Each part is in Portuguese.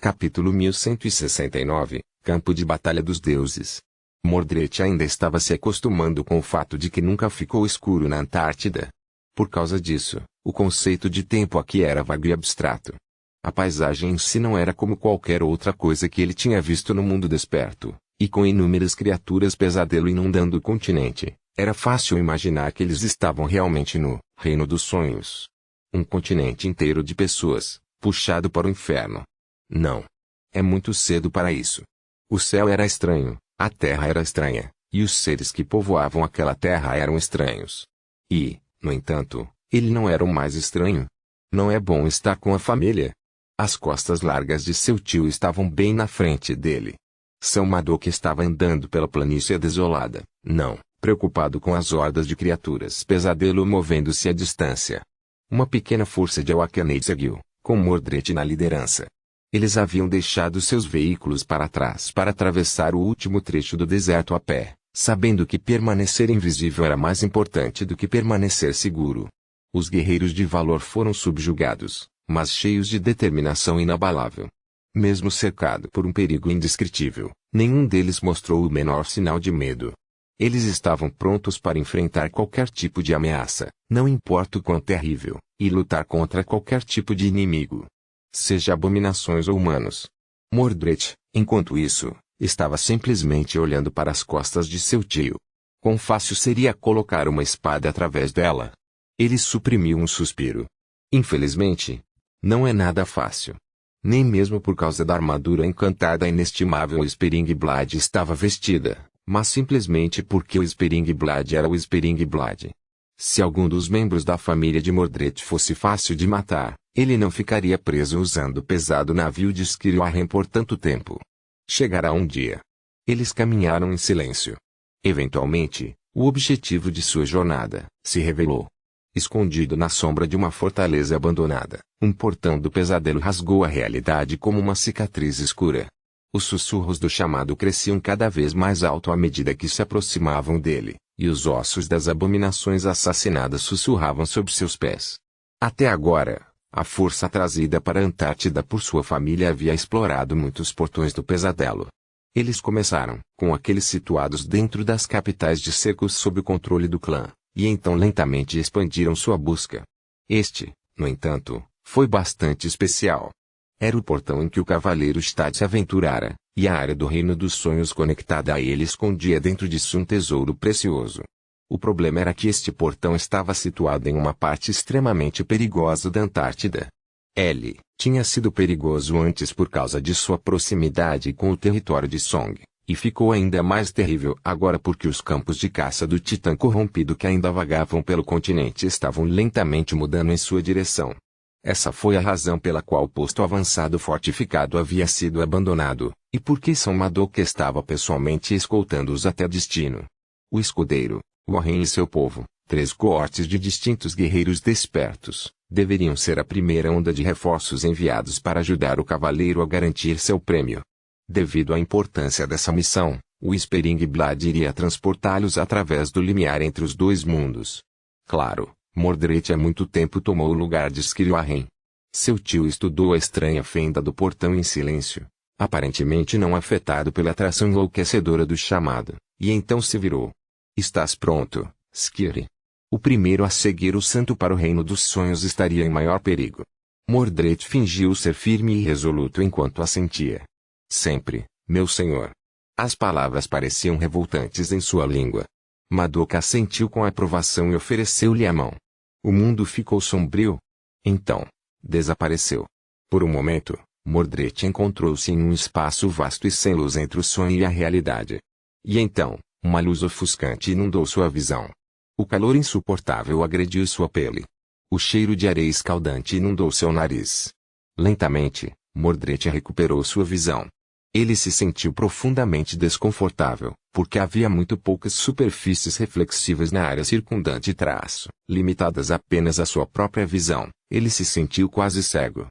Capítulo 1169, Campo de Batalha dos Deuses. Mordred ainda estava se acostumando com o fato de que nunca ficou escuro na Antártida. Por causa disso, o conceito de tempo aqui era vago e abstrato. A paisagem em si não era como qualquer outra coisa que ele tinha visto no mundo desperto, e com inúmeras criaturas pesadelo inundando o continente, era fácil imaginar que eles estavam realmente no Reino dos Sonhos. Um continente inteiro de pessoas, puxado para o inferno. Não. É muito cedo para isso. O céu era estranho, a terra era estranha, e os seres que povoavam aquela terra eram estranhos. E, no entanto, ele não era o mais estranho. Não é bom estar com a família? As costas largas de seu tio estavam bem na frente dele. São Madoc estava andando pela planície desolada, não, preocupado com as hordas de criaturas pesadelo movendo-se à distância. Uma pequena força de Awakane seguiu, com Mordred na liderança. Eles haviam deixado seus veículos para trás para atravessar o último trecho do deserto a pé, sabendo que permanecer invisível era mais importante do que permanecer seguro. Os guerreiros de valor foram subjugados, mas cheios de determinação inabalável. Mesmo cercado por um perigo indescritível, nenhum deles mostrou o menor sinal de medo. Eles estavam prontos para enfrentar qualquer tipo de ameaça, não importa o quão terrível, e lutar contra qualquer tipo de inimigo. Seja abominações ou humanos. Mordred, enquanto isso, estava simplesmente olhando para as costas de seu tio. Quão fácil seria colocar uma espada através dela? Ele suprimiu um suspiro. Infelizmente, não é nada fácil. Nem mesmo por causa da armadura encantada inestimável Speringblood estava vestida, mas simplesmente porque o Speringblood era o Speringblood. Se algum dos membros da família de Mordred fosse fácil de matar, ele não ficaria preso usando o pesado navio de Skiriarren por tanto tempo. Chegará um dia. Eles caminharam em silêncio. Eventualmente, o objetivo de sua jornada se revelou. Escondido na sombra de uma fortaleza abandonada, um portão do pesadelo rasgou a realidade como uma cicatriz escura. Os sussurros do chamado cresciam cada vez mais alto à medida que se aproximavam dele, e os ossos das abominações assassinadas sussurravam sob seus pés. Até agora, a força trazida para a Antártida por sua família havia explorado muitos portões do pesadelo. Eles começaram com aqueles situados dentro das capitais de secos sob o controle do clã, e então lentamente expandiram sua busca. Este, no entanto, foi bastante especial. Era o portão em que o Cavaleiro Stad se aventurara, e a área do Reino dos Sonhos conectada a ele escondia dentro de si um tesouro precioso. O problema era que este portão estava situado em uma parte extremamente perigosa da Antártida. Ele tinha sido perigoso antes por causa de sua proximidade com o território de Song, e ficou ainda mais terrível agora porque os campos de caça do Titã corrompido que ainda vagavam pelo continente estavam lentamente mudando em sua direção. Essa foi a razão pela qual o posto avançado fortificado havia sido abandonado, e por que São Madoc estava pessoalmente escoltando-os até destino. O escudeiro, Warren e seu povo, 3 coortes de distintos guerreiros despertos, deveriam ser a primeira onda de reforços enviados para ajudar o cavaleiro a garantir seu prêmio. Devido à importância dessa missão, o Speringblood iria transportá-los através do limiar entre os dois mundos. Claro, Mordred há muito tempo tomou o lugar de Skiriarren. Seu tio estudou a estranha fenda do portão em silêncio, aparentemente não afetado pela atração enlouquecedora do chamado, e então se virou. Estás pronto, Skiri? O primeiro a seguir o santo para o Reino dos Sonhos estaria em maior perigo. Mordred fingiu ser firme e resoluto enquanto assentia. Sempre, meu senhor. As palavras pareciam revoltantes em sua língua. Madoc assentiu com aprovação e ofereceu-lhe a mão. O mundo ficou sombrio. Então, desapareceu. Por um momento, Mordred encontrou-se em um espaço vasto e sem luz entre o sonho e a realidade. E então, uma luz ofuscante inundou sua visão. O calor insuportável agrediu sua pele. O cheiro de areia escaldante inundou seu nariz. Lentamente, Mordred recuperou sua visão. Ele se sentiu profundamente desconfortável, porque havia muito poucas superfícies reflexivas na área circundante limitadas apenas à sua própria visão. Ele se sentiu quase cego.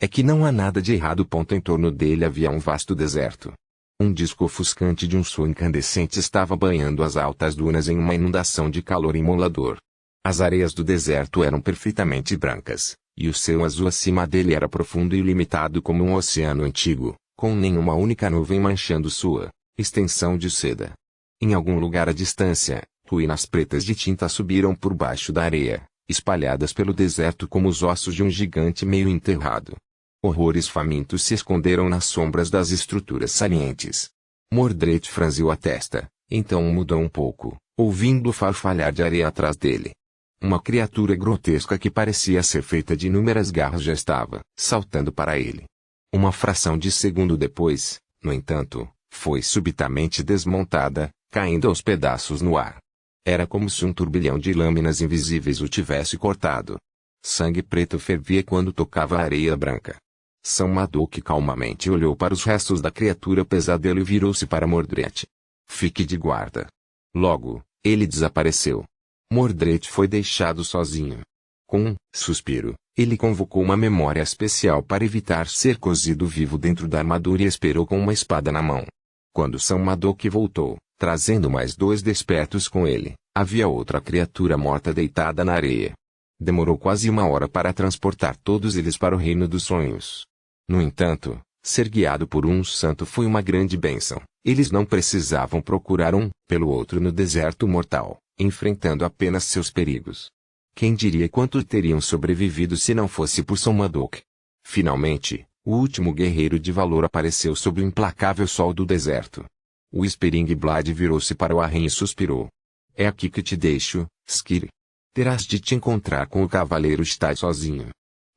É que não há nada de errado. Em torno dele havia um vasto deserto. Um disco ofuscante de um sol incandescente estava banhando as altas dunas em uma inundação de calor imolador. As areias do deserto eram perfeitamente brancas, E o céu azul acima dele era profundo e ilimitado como um oceano antigo, com nenhuma única nuvem manchando sua extensão de seda. Em algum lugar à distância, ruínas pretas de tinta subiram por baixo da areia, espalhadas pelo deserto como os ossos de um gigante meio enterrado. Horrores famintos se esconderam nas sombras das estruturas salientes. Mordred franziu a testa, então mudou um pouco, ouvindo o farfalhar de areia atrás dele. Uma criatura grotesca que parecia ser feita de inúmeras garras já estava saltando para ele. Uma fração de segundo depois, no entanto, foi subitamente desmontada, caindo aos pedaços no ar. Era como se um turbilhão de lâminas invisíveis o tivesse cortado. Sangue preto fervia quando tocava a areia branca. São Madoc calmamente olhou para os restos da criatura pesadelo e virou-se para Mordred. Fique de guarda. Logo, ele desapareceu. Mordred foi deixado sozinho. Com um suspiro, ele convocou uma memória especial para evitar ser cozido vivo dentro da armadura e esperou com uma espada na mão. Quando São Madoc voltou, trazendo mais 2 despertos com ele, havia outra criatura morta deitada na areia. Demorou quase 1 hora para transportar todos eles para o reino dos sonhos. No entanto, ser guiado por um santo foi uma grande bênção. Eles não precisavam procurar um pelo outro no deserto mortal, enfrentando apenas seus perigos. Quem diria quanto teriam sobrevivido se não fosse por São Madoc? Finalmente, o último guerreiro de valor apareceu sob o implacável sol do deserto. O Spring Blade virou-se para o Arryn e suspirou. É aqui que te deixo, Skir. Terás de te encontrar com o cavaleiro está sozinho.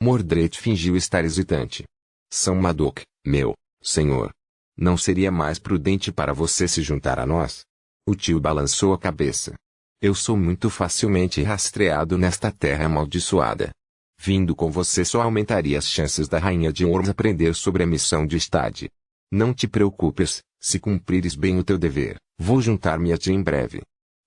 Mordred fingiu estar hesitante. São Madoc, meu senhor. Não seria mais prudente para você se juntar a nós? O tio balançou a cabeça. Eu sou muito facilmente rastreado nesta terra amaldiçoada. Vindo com você só aumentaria as chances da Rainha de Orms aprender sobre a missão de Stade. Não te preocupes, se cumprires bem o teu dever, vou juntar-me a ti em breve.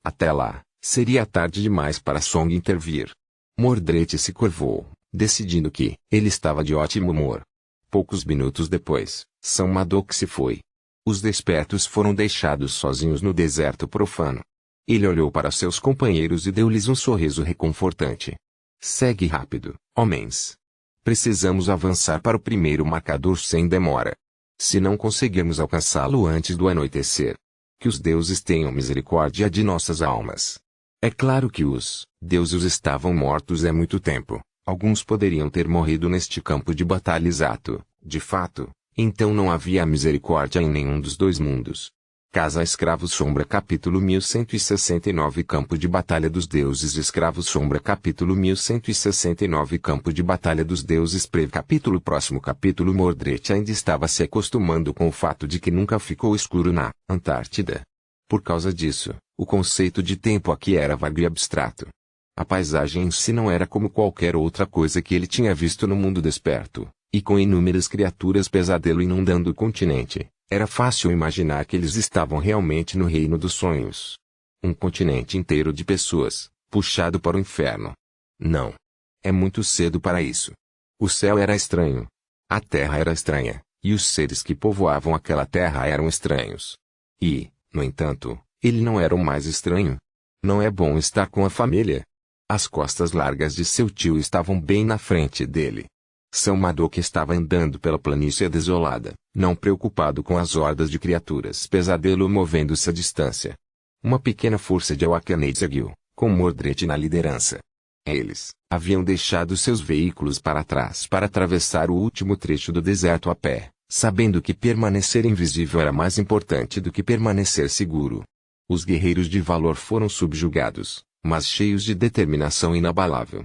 Até lá, seria tarde demais para Song intervir. Mordred se curvou, decidindo que ele estava de ótimo humor. Poucos minutos depois, São Madoc se foi. Os despertos foram deixados sozinhos no deserto profano. Ele olhou para seus companheiros e deu-lhes um sorriso reconfortante. Segue rápido, homens. Precisamos avançar para o primeiro marcador sem demora. Se não conseguirmos alcançá-lo antes do anoitecer, que os deuses tenham misericórdia de nossas almas. É claro que os deuses estavam mortos há muito tempo. Alguns poderiam ter morrido neste campo de batalha exato, de fato, então não havia misericórdia em nenhum dos dois mundos. Casa Escravo Sombra capítulo 1169 Campo de Batalha dos Deuses Escravo Sombra capítulo 1169 Campo de Batalha dos Deuses capítulo Próximo capítulo Mordred ainda estava se acostumando com o fato de que nunca ficou escuro na Antártida. Por causa disso, o conceito de tempo aqui era vago e abstrato. A paisagem em si não era como qualquer outra coisa que ele tinha visto no mundo desperto, e com inúmeras criaturas pesadelo inundando o continente, era fácil imaginar que eles estavam realmente no reino dos sonhos. Um continente inteiro de pessoas, puxado para o inferno. Não. É muito cedo para isso. O céu era estranho. A terra era estranha, e os seres que povoavam aquela terra eram estranhos. E, no entanto, ele não era o mais estranho. Não é bom estar com a família. As costas largas de seu tio estavam bem na frente dele. São Madoc estava andando pela planície desolada, não preocupado com as hordas de criaturas pesadelo movendo-se à distância. Uma pequena força de Awakane seguiu, com Mordred na liderança. Eles haviam deixado seus veículos para trás para atravessar o último trecho do deserto a pé, sabendo que permanecer invisível era mais importante do que permanecer seguro. Os guerreiros de valor foram subjugados, mas cheios de determinação inabalável.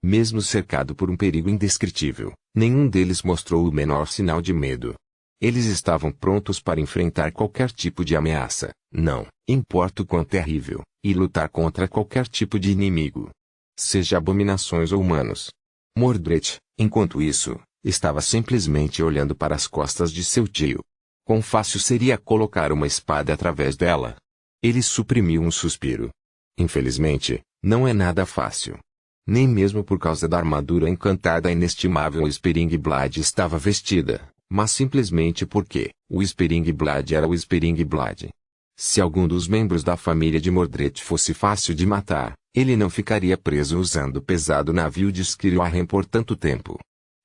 Mesmo cercado por um perigo indescritível, nenhum deles mostrou o menor sinal de medo. Eles estavam prontos para enfrentar qualquer tipo de ameaça, não importa o quão terrível, e lutar contra qualquer tipo de inimigo. Seja abominações ou humanos. Mordred, enquanto isso, estava simplesmente olhando para as costas de seu tio. Quão fácil seria colocar uma espada através dela? Ele suprimiu um suspiro. Infelizmente, não é nada fácil. Nem mesmo por causa da armadura encantada inestimável Spring Blade estava vestida, mas simplesmente porque o Spring Blade era o Spring Blade. Se algum dos membros da família de Mordred fosse fácil de matar, Ele não ficaria preso usando o pesado navio de Skirwarren por tanto tempo.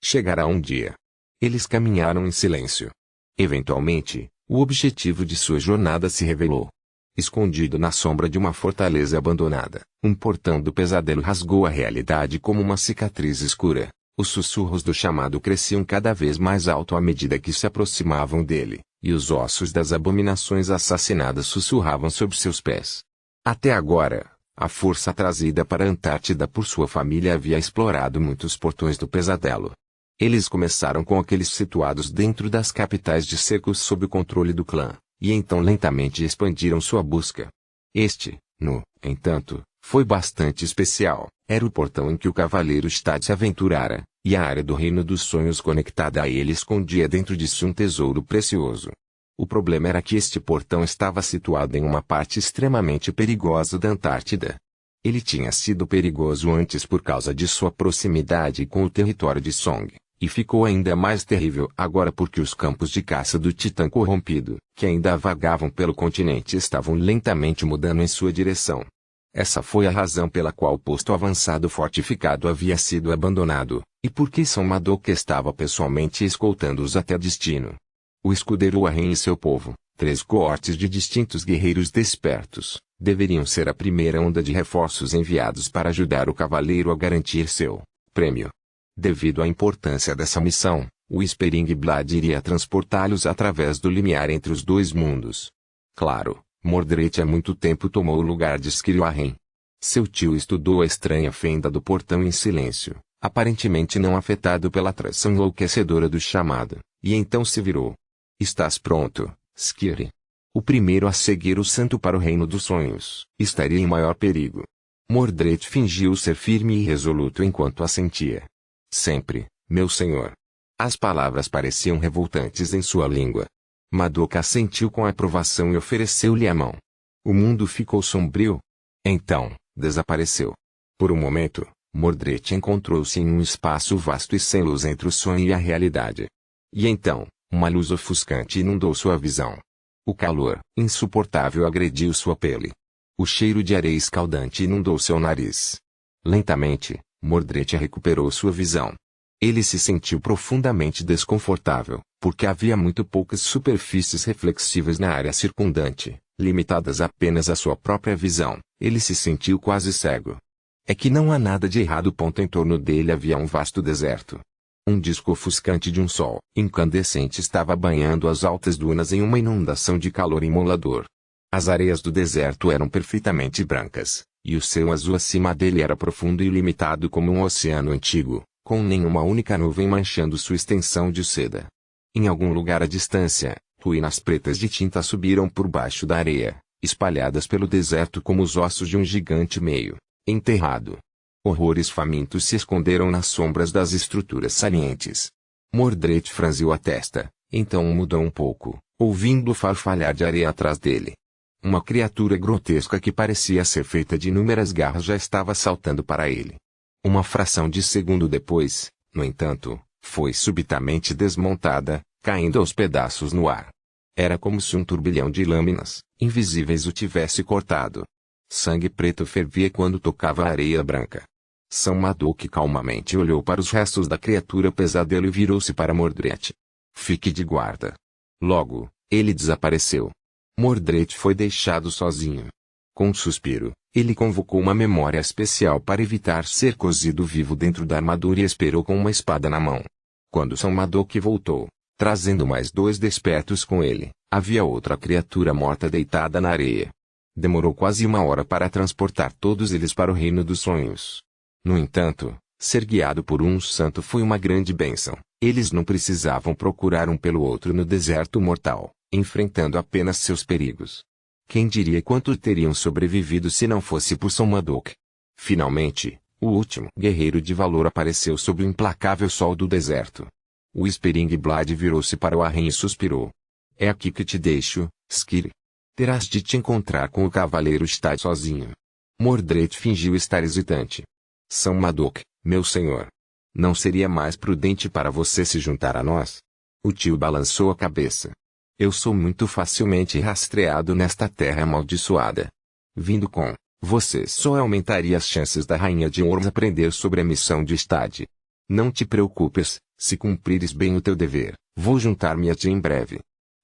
Chegará um dia. Eles caminharam em silêncio. Eventualmente, o objetivo de sua jornada se revelou. Escondido na sombra de uma fortaleza abandonada, um portão do pesadelo rasgou a realidade como uma cicatriz escura. Os sussurros do chamado cresciam cada vez mais alto à medida que se aproximavam dele, e os ossos das abominações assassinadas sussurravam sob seus pés. Até agora, a força trazida para a Antártida por sua família havia explorado muitos portões do pesadelo. Eles começaram com aqueles situados dentro das capitais de secos sob o controle do clã, e então lentamente expandiram sua busca. No entanto, foi bastante especial. Era o portão em que o Cavaleiro Stad se aventurara, e a área do Reino dos Sonhos conectada a ele escondia dentro de si um tesouro precioso. O problema era que este portão estava situado em uma parte extremamente perigosa da Antártida. Ele tinha sido perigoso antes por causa de sua proximidade com o território de Song, e ficou ainda mais terrível agora porque os campos de caça do Titã Corrompido, que ainda vagavam pelo continente, estavam lentamente mudando em sua direção. Essa foi a razão pela qual o posto avançado fortificado havia sido abandonado, e por que São Madoc estava pessoalmente escoltando-os até destino. O escudeiro Warren e seu povo, 3 coortes de distintos guerreiros despertos, deveriam ser a primeira onda de reforços enviados para ajudar o cavaleiro a garantir seu prêmio. Devido à importância dessa missão, o Whispering Blood iria transportá-los através do limiar entre os dois mundos. Claro, Mordred há muito tempo tomou o lugar de Skirwarren. Seu tio estudou a estranha fenda do portão em silêncio, aparentemente não afetado pela atração enlouquecedora do chamado, e então se virou. Estás pronto, Skiri? O primeiro a seguir o santo para o Reino dos Sonhos estaria em maior perigo. Mordred fingiu ser firme e resoluto enquanto assentia. Sempre, meu senhor. As palavras pareciam revoltantes em sua língua. Madoc assentiu com aprovação e ofereceu-lhe a mão. O mundo ficou sombrio. Então, desapareceu. Por um momento, Mordred encontrou-se em um espaço vasto e sem luz entre o sonho e a realidade. E então, uma luz ofuscante inundou sua visão. O calor, insuportável, agrediu sua pele. O cheiro de areia escaldante inundou seu nariz. Lentamente, Mordred recuperou sua visão. Ele se sentiu profundamente desconfortável, porque havia muito poucas superfícies reflexivas na área circundante, limitadas apenas à sua própria visão. Ele se sentiu quase cego. É que não há nada de errado. Em torno dele havia um vasto deserto. Um disco ofuscante de um sol incandescente estava banhando as altas dunas em uma inundação de calor imolador. As areias do deserto eram perfeitamente brancas, e o céu azul acima dele era profundo e ilimitado como um oceano antigo, com nenhuma única nuvem manchando sua extensão de seda. Em algum lugar à distância, ruínas pretas de tinta subiram por baixo da areia, espalhadas pelo deserto como os ossos de um gigante meio enterrado. Horrores famintos se esconderam nas sombras das estruturas salientes. Mordred franziu a testa, então mudou um pouco, ouvindo o farfalhar de areia atrás dele. Uma criatura grotesca que parecia ser feita de inúmeras garras já estava saltando para ele. Uma fração de segundo depois, no entanto, foi subitamente desmontada, caindo aos pedaços no ar. Era como se um turbilhão de lâminas, invisíveis, o tivesse cortado. Sangue preto fervia quando tocava a areia branca. São Madoc calmamente olhou para os restos da criatura pesadelo e virou-se para Mordred. Fique de guarda. Logo, ele desapareceu. Mordred foi deixado sozinho. Com um suspiro, ele convocou uma memória especial para evitar ser cozido vivo dentro da armadura e esperou com uma espada na mão. Quando São Madoc voltou, trazendo mais 2 despertos com ele, havia outra criatura morta deitada na areia. Demorou quase 1 hora para transportar todos eles para o Reino dos Sonhos. No entanto, ser guiado por um santo foi uma grande bênção. Eles não precisavam procurar um pelo outro no deserto mortal, enfrentando apenas seus perigos. Quem diria quanto teriam sobrevivido se não fosse por São Madoc? Finalmente, o último guerreiro de valor apareceu sob o implacável sol do deserto. O Whispering Blood virou-se para o Warren e suspirou. É aqui que te deixo, Skiri. Terás de te encontrar com o cavaleiro Stad sozinho. Mordred fingiu estar hesitante. São Madoc, meu senhor. Não seria mais prudente para você se juntar a nós? O tio balançou a cabeça. Eu sou muito facilmente rastreado nesta terra amaldiçoada. Vindo com Você só aumentaria as chances da Rainha de Worms aprender sobre a missão de Stade. Não te preocupes, se cumprires bem o teu dever, vou juntar-me a ti em breve.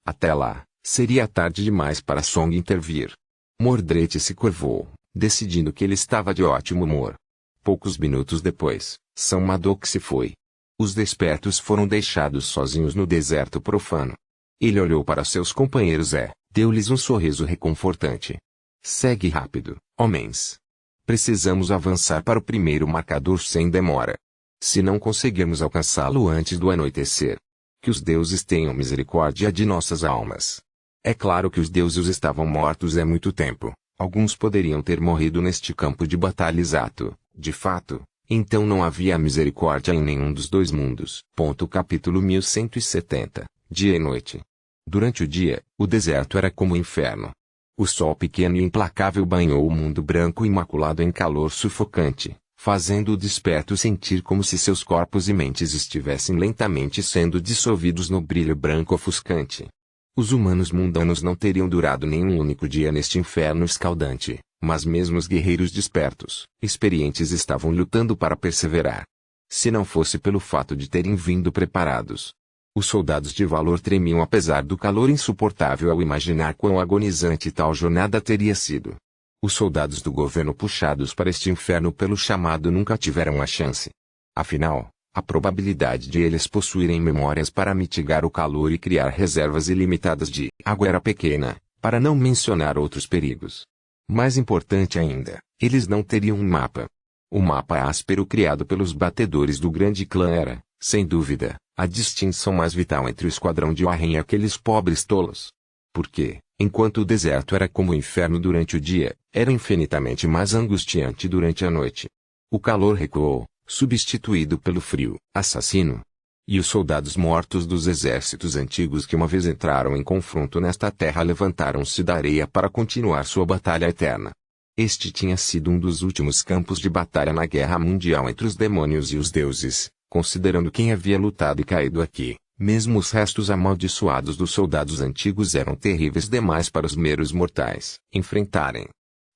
Até lá, seria tarde demais para Song intervir. Mordred se curvou, decidindo que ele estava de ótimo humor. Poucos minutos depois, São Madoc se foi. Os despertos foram deixados sozinhos no deserto profano. Ele olhou para seus companheiros e deu-lhes um sorriso reconfortante. Segue rápido, homens. Precisamos avançar para o primeiro marcador sem demora. Se não conseguirmos alcançá-lo antes do anoitecer, que os deuses tenham misericórdia de nossas almas. É claro que os deuses estavam mortos há muito tempo. Alguns poderiam ter morrido neste campo de batalha exato, de fato. Então não havia misericórdia em nenhum dos dois mundos. Capítulo 1170. Dia e noite. Durante o dia, o deserto era como o inferno. O sol pequeno e implacável banhou o mundo branco e imaculado em calor sufocante, fazendo o desperto sentir como se seus corpos e mentes estivessem lentamente sendo dissolvidos no brilho branco ofuscante. Os humanos mundanos não teriam durado nenhum único dia neste inferno escaldante. Mas mesmo os guerreiros despertos, experientes estavam lutando para perseverar. Se não fosse pelo fato de terem vindo preparados. Os soldados de valor tremiam apesar do calor insuportável ao imaginar quão agonizante tal jornada teria sido. Os soldados do governo puxados para este inferno pelo chamado nunca tiveram a chance. Afinal, a probabilidade de eles possuírem memórias para mitigar o calor e criar reservas ilimitadas de água era pequena, para não mencionar outros perigos. Mais importante ainda, eles não teriam um mapa. O mapa áspero criado pelos batedores do grande clã era, sem dúvida, a distinção mais vital entre o esquadrão de Warren e aqueles pobres tolos. Porque, enquanto o deserto era como o inferno durante o dia, era infinitamente mais angustiante durante a noite. O calor recuou, substituído pelo frio, assassino. E os soldados mortos dos exércitos antigos que uma vez entraram em confronto nesta terra levantaram-se da areia para continuar sua batalha eterna. Este tinha sido um dos últimos campos de batalha na guerra mundial entre os demônios e os deuses, considerando quem havia lutado e caído aqui. Mesmo os restos amaldiçoados dos soldados antigos eram terríveis demais para os meros mortais enfrentarem.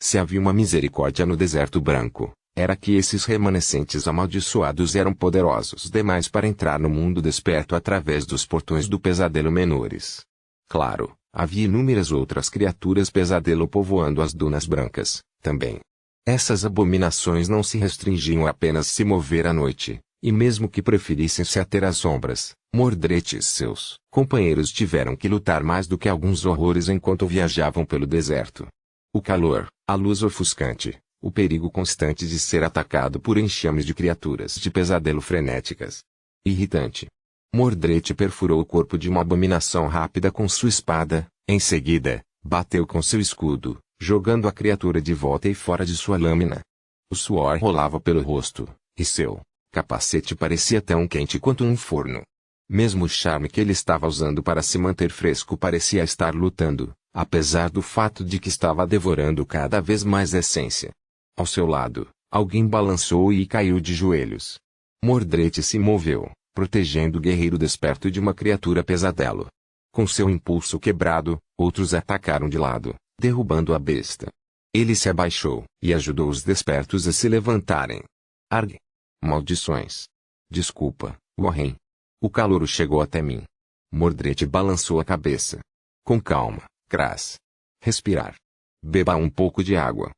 Se havia uma misericórdia no deserto branco, era que esses remanescentes amaldiçoados eram poderosos demais para entrar no mundo desperto através dos portões do pesadelo menores. Claro, havia inúmeras outras criaturas pesadelo povoando as dunas brancas, também. Essas abominações não se restringiam a apenas se mover à noite, e mesmo que preferissem se ater às sombras, Mordred e seus companheiros tiveram que lutar mais do que alguns horrores enquanto viajavam pelo deserto. O calor, a luz ofuscante, o perigo constante de ser atacado por enxames de criaturas de pesadelo frenéticas. Irritante. Mordred perfurou o corpo de uma abominação rápida com sua espada, em seguida, bateu com seu escudo, jogando a criatura de volta e fora de sua lâmina. O suor rolava pelo rosto, e seu capacete parecia tão quente quanto um forno. Mesmo o charme que ele estava usando para se manter fresco parecia estar lutando, apesar do fato de que estava devorando cada vez mais essência. Ao seu lado, alguém balançou e caiu de joelhos. Mordred se moveu, protegendo o guerreiro desperto de uma criatura pesadelo. Com seu impulso quebrado, outros atacaram de lado, derrubando a besta. Ele se abaixou, e ajudou os despertos a se levantarem. Arg! Maldições! Desculpa, Warren. O calouro chegou até mim. Mordred balançou a cabeça. Com calma, Kras. Respirar. Beba um pouco de água.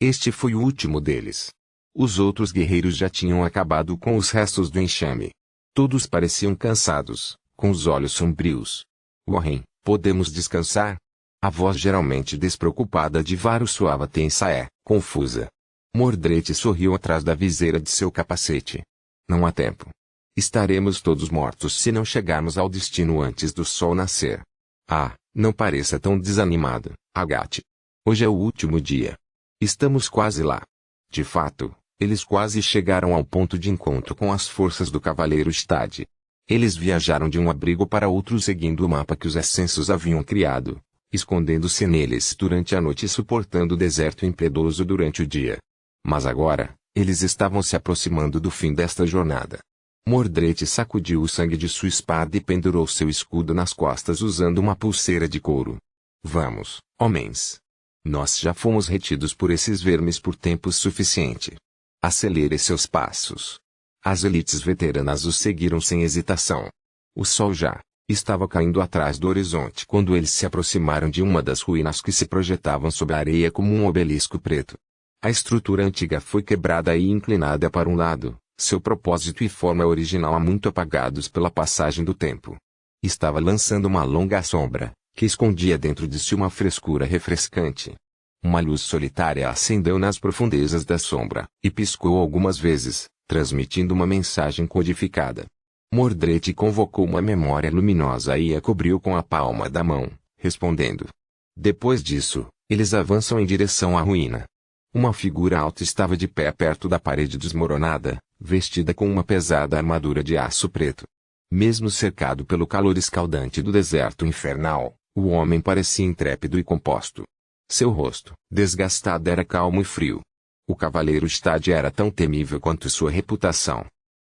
Este foi o último deles. Os outros guerreiros já tinham acabado com os restos do enxame. Todos pareciam cansados, com os olhos sombrios. Warren, podemos descansar? A voz geralmente despreocupada de Varus soava tensa e confusa. Mordred sorriu atrás da viseira de seu capacete. Não há tempo. Estaremos todos mortos se não chegarmos ao destino antes do sol nascer. Ah, não pareça tão desanimado, Agathe. Hoje é o último dia. Estamos quase lá. De fato, eles quase chegaram ao ponto de encontro com as forças do Cavaleiro Stade. Eles viajaram de um abrigo para outro seguindo o mapa que os Ascensos haviam criado, escondendo-se neles durante a noite e suportando o deserto impiedoso durante o dia. Mas agora, eles estavam se aproximando do fim desta jornada. Mordred sacudiu o sangue de sua espada e pendurou seu escudo nas costas usando uma pulseira de couro. Vamos, homens. Nós já fomos retidos por esses vermes por tempo suficiente. Acelere seus passos. As elites veteranas os seguiram sem hesitação. O sol já estava caindo atrás do horizonte quando eles se aproximaram de uma das ruínas que se projetavam sobre a areia como um obelisco preto. A estrutura antiga foi quebrada e inclinada para um lado, seu propósito e forma original há muito apagados pela passagem do tempo. Estava lançando uma longa sombra, que escondia dentro de si uma frescura refrescante. Uma luz solitária acendeu nas profundezas da sombra, e piscou algumas vezes, transmitindo uma mensagem codificada. Mordred convocou uma memória luminosa e a cobriu com a palma da mão, respondendo. Depois disso, eles avançam em direção à ruína. Uma figura alta estava de pé perto da parede desmoronada, vestida com uma pesada armadura de aço preto. Mesmo cercado pelo calor escaldante do deserto infernal, o homem parecia intrépido e composto. Seu rosto, desgastado, era calmo e frio. O cavaleiro Stade era tão temível quanto sua reputação.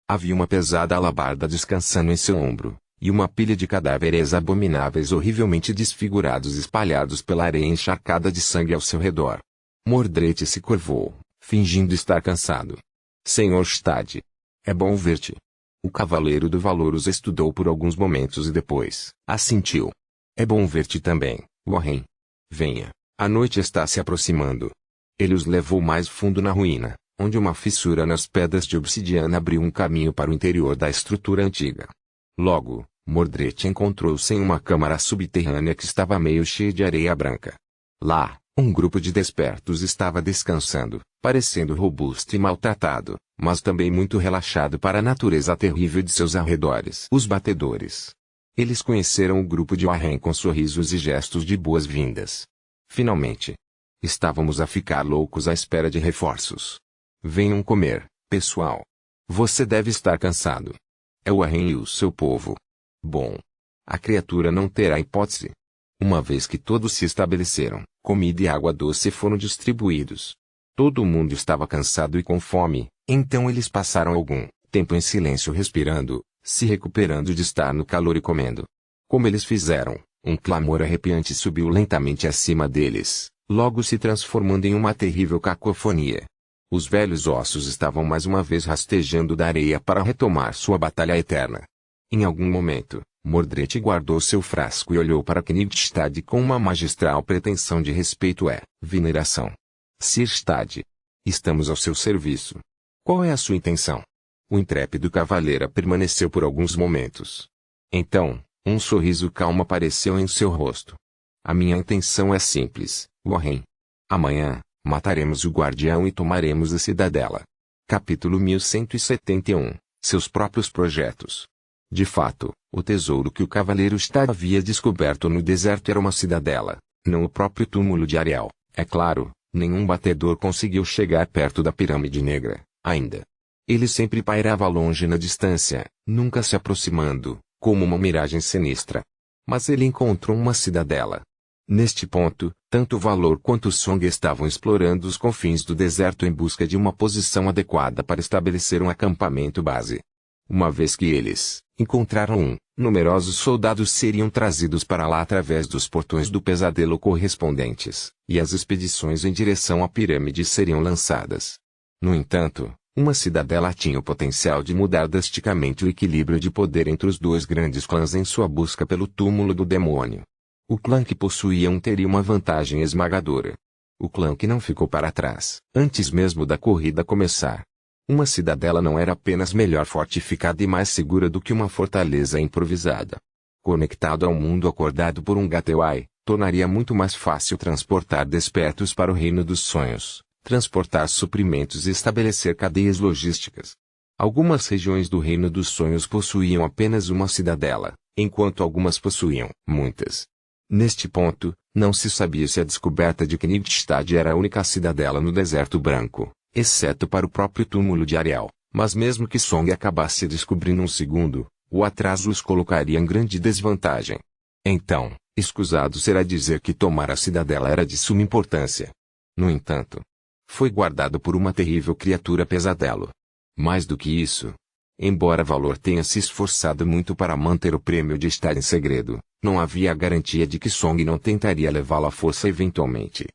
Havia uma pesada alabarda descansando em seu ombro, e uma pilha de cadáveres abomináveis horrivelmente desfigurados espalhados pela areia encharcada de sangue ao seu redor. Mordred se curvou, fingindo estar cansado. Senhor Stade. É bom ver-te. O cavaleiro do valor os estudou por alguns momentos e depois assentiu. É bom ver-te também, Warren. Venha. A noite está se aproximando. Ele os levou mais fundo na ruína, onde uma fissura nas pedras de obsidiana abriu um caminho para o interior da estrutura antiga. Logo, Mordred encontrou-se em uma câmara subterrânea que estava meio cheia de areia branca. Lá, um grupo de despertos estava descansando, parecendo robusto e maltratado, mas também muito relaxado para a natureza terrível de seus arredores. Os batedores. Eles conheceram o grupo de Warren com sorrisos e gestos de boas-vindas. Finalmente. Estávamos a ficar loucos à espera de reforços. Venham comer, pessoal. Você deve estar cansado. É o Warren e o seu povo. Bom. A criatura não terá hipótese. Uma vez que todos se estabeleceram, comida e água doce foram distribuídos. Todo mundo estava cansado e com fome, então eles passaram algum tempo em silêncio respirando, se recuperando de estar no calor e comendo. Como eles fizeram, um clamor arrepiante subiu lentamente acima deles, logo se transformando em uma terrível cacofonia. Os velhos ossos estavam mais uma vez rastejando da areia para retomar sua batalha eterna. Em algum momento, Mordred guardou seu frasco e olhou para Knigstad com uma magistral pretensão de respeito e veneração. Sir Stade. Estamos ao seu serviço. Qual é a sua intenção? O intrépido cavaleiro permaneceu por alguns momentos. Então, um sorriso calmo apareceu em seu rosto. A minha intenção é simples, Warren. Amanhã, mataremos o guardião e tomaremos a cidadela. Capítulo 1171. Seus próprios projetos. De fato, o tesouro que o cavaleiro Stade havia descoberto no deserto era uma cidadela, não o próprio túmulo de Ariel. É claro, nenhum batedor conseguiu chegar perto da pirâmide negra, ainda. Ele sempre pairava longe na distância, nunca se aproximando, como uma miragem sinistra. Mas ele encontrou uma cidadela. Neste ponto, tanto o Valor quanto o Song estavam explorando os confins do deserto em busca de uma posição adequada para estabelecer um acampamento base. Uma vez que eles encontraram numerosos soldados seriam trazidos para lá através dos portões do pesadelo correspondentes, e as expedições em direção à pirâmide seriam lançadas. No entanto, uma cidadela tinha o potencial de mudar drasticamente o equilíbrio de poder entre os dois grandes clãs em sua busca pelo túmulo do demônio. O clã que possuía teria uma vantagem esmagadora. O clã que não ficou para trás, antes mesmo da corrida começar. Uma cidadela não era apenas melhor fortificada e mais segura do que uma fortaleza improvisada. Conectado ao mundo acordado por um Gateway, tornaria muito mais fácil transportar despertos para o reino dos sonhos, transportar suprimentos e estabelecer cadeias logísticas. Algumas regiões do reino dos sonhos possuíam apenas uma cidadela, enquanto algumas possuíam muitas. Neste ponto, não se sabia se a descoberta de Knigstad era a única cidadela no deserto branco, exceto para o próprio túmulo de Ariel, mas mesmo que Song acabasse descobrindo um segundo, o atraso os colocaria em grande desvantagem. Então, escusado será dizer que tomar a cidadela era de suma importância. No entanto, foi guardado por uma terrível criatura pesadelo. Mais do que isso, embora Valor tenha se esforçado muito para manter o prêmio de estar em segredo, não havia a garantia de que Song não tentaria levá-lo à força eventualmente.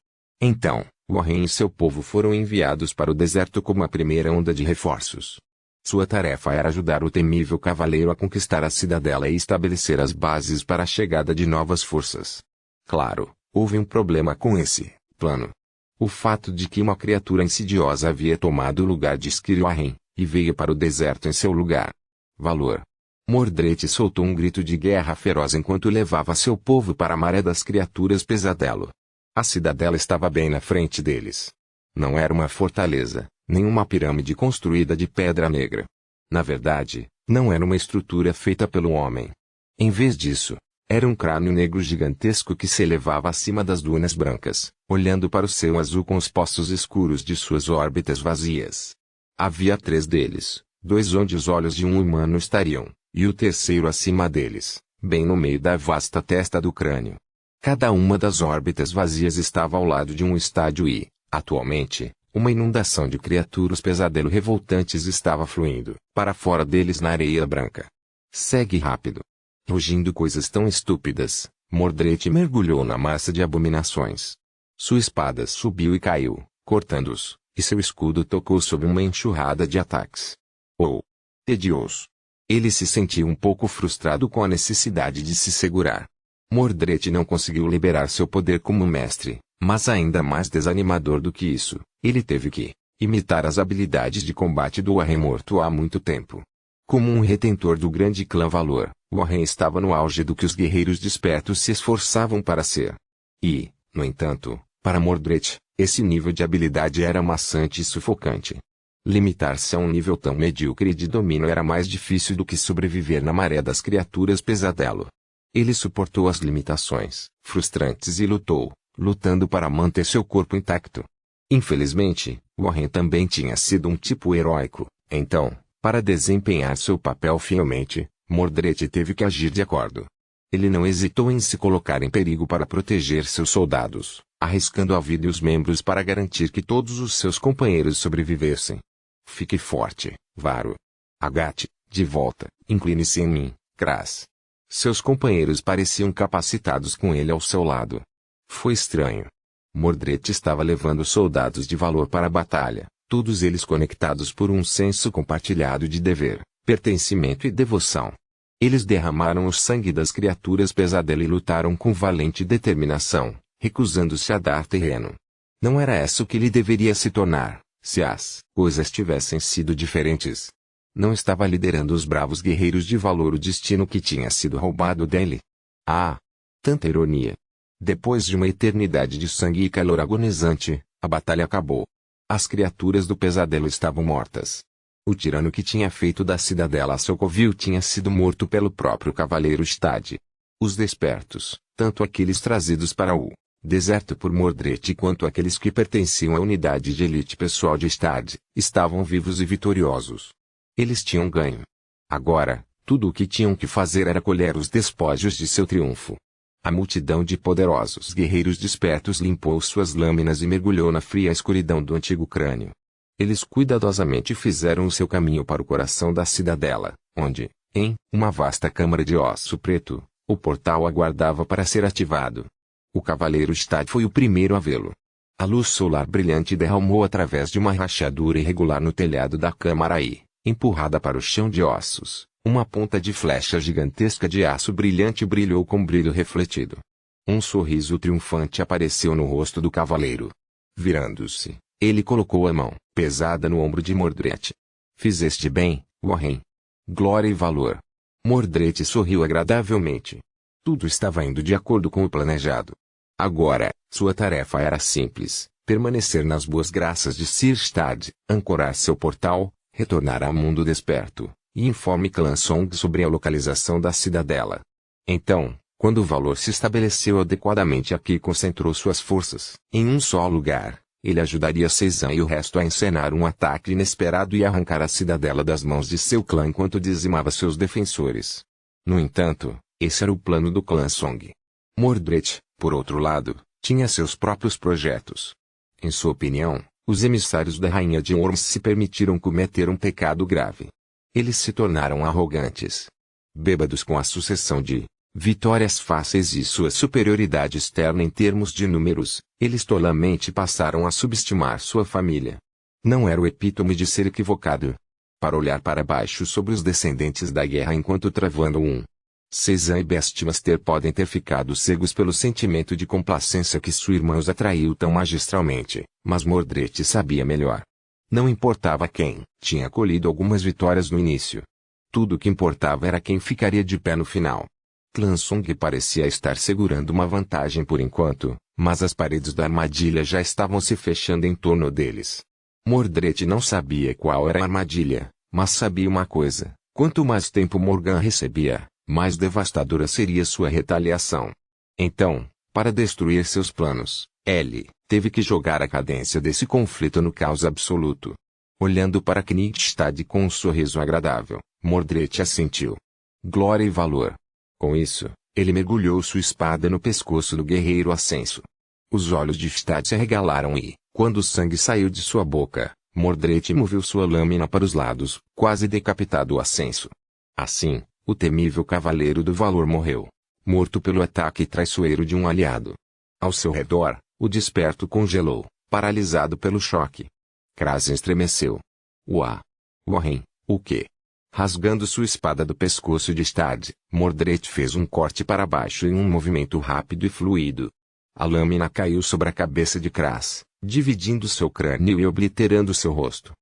Então, Warren e seu povo foram enviados para o deserto como a primeira onda de reforços. Sua tarefa era ajudar o temível cavaleiro a conquistar a cidadela e estabelecer as bases para a chegada de novas forças. Claro, houve um problema com esse plano. O fato de que uma criatura insidiosa havia tomado o lugar de Skir-Warren, e veio para o deserto em seu lugar. Valor. Mordred soltou um grito de guerra feroz enquanto levava seu povo para a maré das criaturas pesadelo. A cidadela estava bem na frente deles. Não era uma fortaleza, nem uma pirâmide construída de pedra negra. Na verdade, não era uma estrutura feita pelo homem. Em vez disso, era um crânio negro gigantesco que se elevava acima das dunas brancas, olhando para o céu azul com os poços escuros de suas órbitas vazias. Havia 3 deles, 2 onde os olhos de um humano estariam, e o terceiro acima deles, bem no meio da vasta testa do crânio. Cada uma das órbitas vazias estava ao lado de um estádio e, atualmente, uma inundação de criaturas pesadelo revoltantes estava fluindo para fora deles na areia branca. Segue rápido. Rugindo coisas tão estúpidas, Mordred mergulhou na massa de abominações. Sua espada subiu e caiu, cortando-os, e seu escudo tocou sob uma enxurrada de ataques. Oh! Tedioso! Ele se sentiu um pouco frustrado com a necessidade de se segurar. Mordred não conseguiu liberar seu poder como mestre, mas ainda mais desanimador do que isso, ele teve que imitar as habilidades de combate do Warren morto há muito tempo. Como um retentor do grande clã Valor, Warren estava no auge do que os guerreiros despertos se esforçavam para ser. E, no entanto, para Mordred, esse nível de habilidade era maçante e sufocante. Limitar-se a um nível tão medíocre de domínio era mais difícil do que sobreviver na maré das criaturas pesadelo. Ele suportou as limitações frustrantes e lutou, lutando para manter seu corpo intacto. Infelizmente, Warren também tinha sido um tipo heróico, então, para desempenhar seu papel fielmente, Mordred teve que agir de acordo. Ele não hesitou em se colocar em perigo para proteger seus soldados, arriscando a vida e os membros para garantir que todos os seus companheiros sobrevivessem. Fique forte, Varo. Agate, de volta, incline-se em mim, Kras. Seus companheiros pareciam capacitados com ele ao seu lado. Foi estranho. Mordred estava levando soldados de valor para a batalha, todos eles conectados por um senso compartilhado de dever, pertencimento e devoção. Eles derramaram o sangue das criaturas pesadelo e lutaram com valente determinação, recusando-se a dar terreno. Não era essa o que ele deveria se tornar, se as coisas tivessem sido diferentes. Não estava liderando os bravos guerreiros de valor o destino que tinha sido roubado dele. Ah! Tanta ironia! Depois de uma eternidade de sangue e calor agonizante, a batalha acabou. As criaturas do pesadelo estavam mortas. O tirano que tinha feito da cidadela seu covil tinha sido morto pelo próprio cavaleiro Stad. Os despertos, tanto aqueles trazidos para o deserto por Mordred quanto aqueles que pertenciam à unidade de elite pessoal de Stad, estavam vivos e vitoriosos. Eles tinham ganho. Agora, tudo o que tinham que fazer era colher os despojos de seu triunfo. A multidão de poderosos guerreiros despertos limpou suas lâminas e mergulhou na fria escuridão do antigo crânio. Eles cuidadosamente fizeram o seu caminho para o coração da cidadela, onde, em uma vasta câmara de osso preto, o portal aguardava para ser ativado. O cavaleiro Stad foi o primeiro a vê-lo. A luz solar brilhante derramou através de uma rachadura irregular no telhado da câmara e, empurrada para o chão de ossos, uma ponta de flecha gigantesca de aço brilhante brilhou com brilho refletido. Um sorriso triunfante apareceu no rosto do cavaleiro. Virando-se, ele colocou a mão pesada no ombro de Mordred. Fizeste bem, Warren. Glória e valor. Mordred sorriu agradavelmente. Tudo estava indo de acordo com o planejado. Agora, sua tarefa era simples: permanecer nas boas graças de Sir Stad, ancorar seu portal, retornar ao mundo desperto, e informe Clã Song sobre a localização da cidadela. Então, quando o valor se estabeleceu adequadamente aqui e concentrou suas forças em um só lugar, ele ajudaria Seizan e o resto a encenar um ataque inesperado e arrancar a cidadela das mãos de seu clã enquanto dizimava seus defensores. No entanto, esse era o plano do Clã Song. Mordred, por outro lado, tinha seus próprios projetos. Em sua opinião, os emissários da Rainha de Worms se permitiram cometer um pecado grave. Eles se tornaram arrogantes. Bêbados com a sucessão de vitórias fáceis e sua superioridade externa em termos de números, eles tolamente passaram a subestimar sua família. Não era o epítome de ser equivocado. Para olhar para baixo sobre os descendentes da guerra enquanto travando Cezanne e Beastmaster podem ter ficado cegos pelo sentimento de complacência que sua irmã os atraiu tão magistralmente, mas Mordred sabia melhor. Não importava quem tinha colhido algumas vitórias no início. Tudo o que importava era quem ficaria de pé no final. Clansung parecia estar segurando uma vantagem por enquanto, mas as paredes da armadilha já estavam se fechando em torno deles. Mordred não sabia qual era a armadilha, mas sabia uma coisa: quanto mais tempo Morgan recebia, mais devastadora seria sua retaliação. Então, para destruir seus planos, Ellie teve que jogar a cadência desse conflito no caos absoluto. Olhando para Knightstad com um sorriso agradável, Mordred assentiu. Glória e valor. Com isso, ele mergulhou sua espada no pescoço do guerreiro ascenso. Os olhos de Stad se arregalaram e, quando o sangue saiu de sua boca, Mordred moveu sua lâmina para os lados, quase decapitado o ascenso. Assim, o temível cavaleiro do valor morreu, morto pelo ataque traiçoeiro de um aliado. Ao seu redor, o desperto congelou, paralisado pelo choque. Krasen estremeceu. Warren, o quê? Rasgando sua espada do pescoço de Stad, Mordred fez um corte para baixo em um movimento rápido e fluido. A lâmina caiu sobre a cabeça de Kras, dividindo seu crânio e obliterando seu rosto.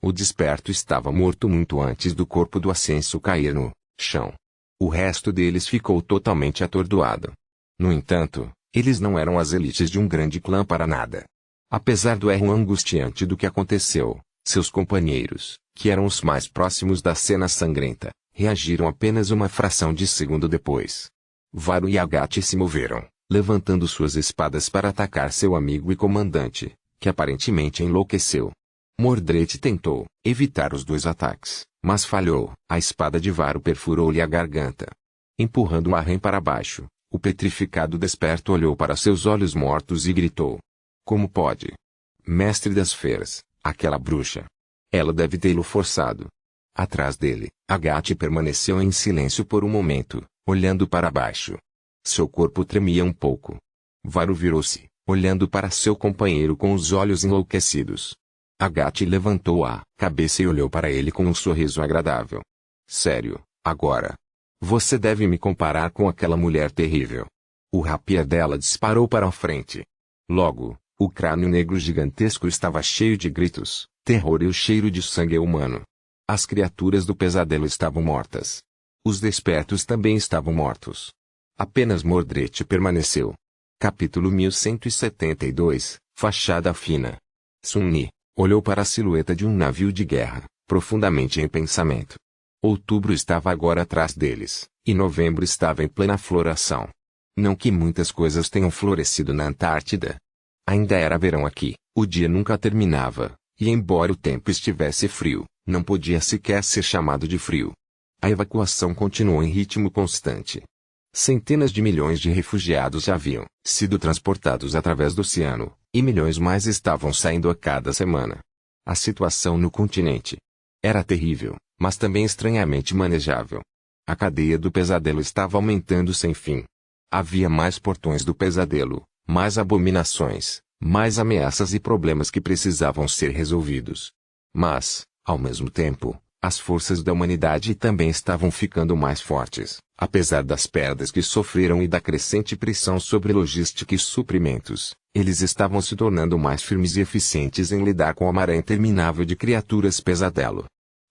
O desperto estava morto muito antes do corpo do ascenso cair no chão. O resto deles ficou totalmente atordoado. No entanto, eles não eram as elites de um grande clã para nada. Apesar do erro angustiante do que aconteceu, seus companheiros, que eram os mais próximos da cena sangrenta, reagiram apenas uma fração de segundo depois. Varo e Agathe se moveram, levantando suas espadas para atacar seu amigo e comandante, que aparentemente enlouqueceu. Mordred tentou evitar os dois ataques, mas falhou. A espada de Varo perfurou-lhe a garganta. Empurrando o Arren para baixo, o petrificado desperto olhou para seus olhos mortos e gritou. Como pode? Mestre das feras, aquela bruxa. Ela deve tê-lo forçado. Atrás dele, Agathe permaneceu em silêncio por um momento, olhando para baixo. Seu corpo tremia um pouco. Varo virou-se, olhando para seu companheiro com os olhos enlouquecidos. Agathe levantou a cabeça e olhou para ele com um sorriso agradável. Sério, agora. Você deve me comparar com aquela mulher terrível. O rapier dela disparou para a frente. Logo, o crânio negro gigantesco estava cheio de gritos, terror e o cheiro de sangue humano. As criaturas do pesadelo estavam mortas. Os despertos também estavam mortos. Apenas Mordred permaneceu. Capítulo 1172, Fachada Fina. Sunni olhou para a silhueta de um navio de guerra, profundamente em pensamento. Outubro estava agora atrás deles, e novembro estava em plena floração. Não que muitas coisas tenham florescido na Antártida. Ainda era verão aqui, o dia nunca terminava, e embora o tempo estivesse frio, não podia sequer ser chamado de frio. A evacuação continuou em ritmo constante. Centenas de milhões de refugiados já haviam sido transportados através do oceano, e milhões mais estavam saindo a cada semana. A situação no continente era terrível, mas também estranhamente manejável. A cadeia do pesadelo estava aumentando sem fim. Havia mais portões do pesadelo, mais abominações, mais ameaças e problemas que precisavam ser resolvidos. Mas, ao mesmo tempo, as forças da humanidade também estavam ficando mais fortes, apesar das perdas que sofreram e da crescente pressão sobre logística e suprimentos. Eles estavam se tornando mais firmes e eficientes em lidar com a maré interminável de criaturas pesadelo.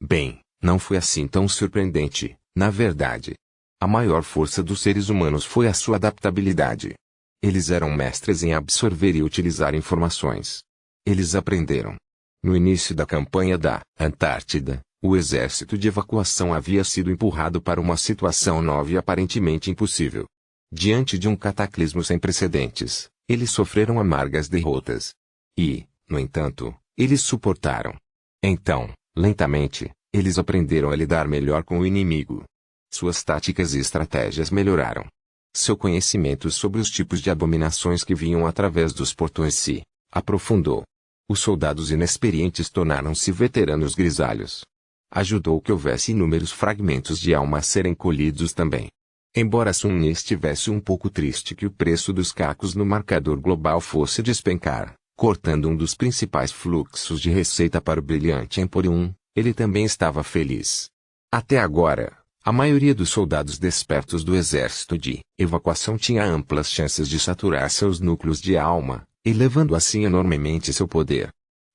Bem, não foi assim tão surpreendente, na verdade. A maior força dos seres humanos foi a sua adaptabilidade. Eles eram mestres em absorver e utilizar informações. Eles aprenderam. No início da campanha da Antártida, o exército de evacuação havia sido empurrado para uma situação nova e aparentemente impossível. Diante de um cataclismo sem precedentes, eles sofreram amargas derrotas. E, no entanto, eles suportaram. Então, lentamente, eles aprenderam a lidar melhor com o inimigo. Suas táticas e estratégias melhoraram. Seu conhecimento sobre os tipos de abominações que vinham através dos portões se aprofundou. Os soldados inexperientes tornaram-se veteranos grisalhos. Ajudou que houvesse inúmeros fragmentos de alma a serem colhidos também. Embora Sun Yi estivesse um pouco triste que o preço dos cacos no marcador global fosse despencar, cortando um dos principais fluxos de receita para o brilhante Emporium, ele também estava feliz. Até agora, a maioria dos soldados despertos do exército de evacuação tinha amplas chances de saturar seus núcleos de alma, elevando assim enormemente seu poder.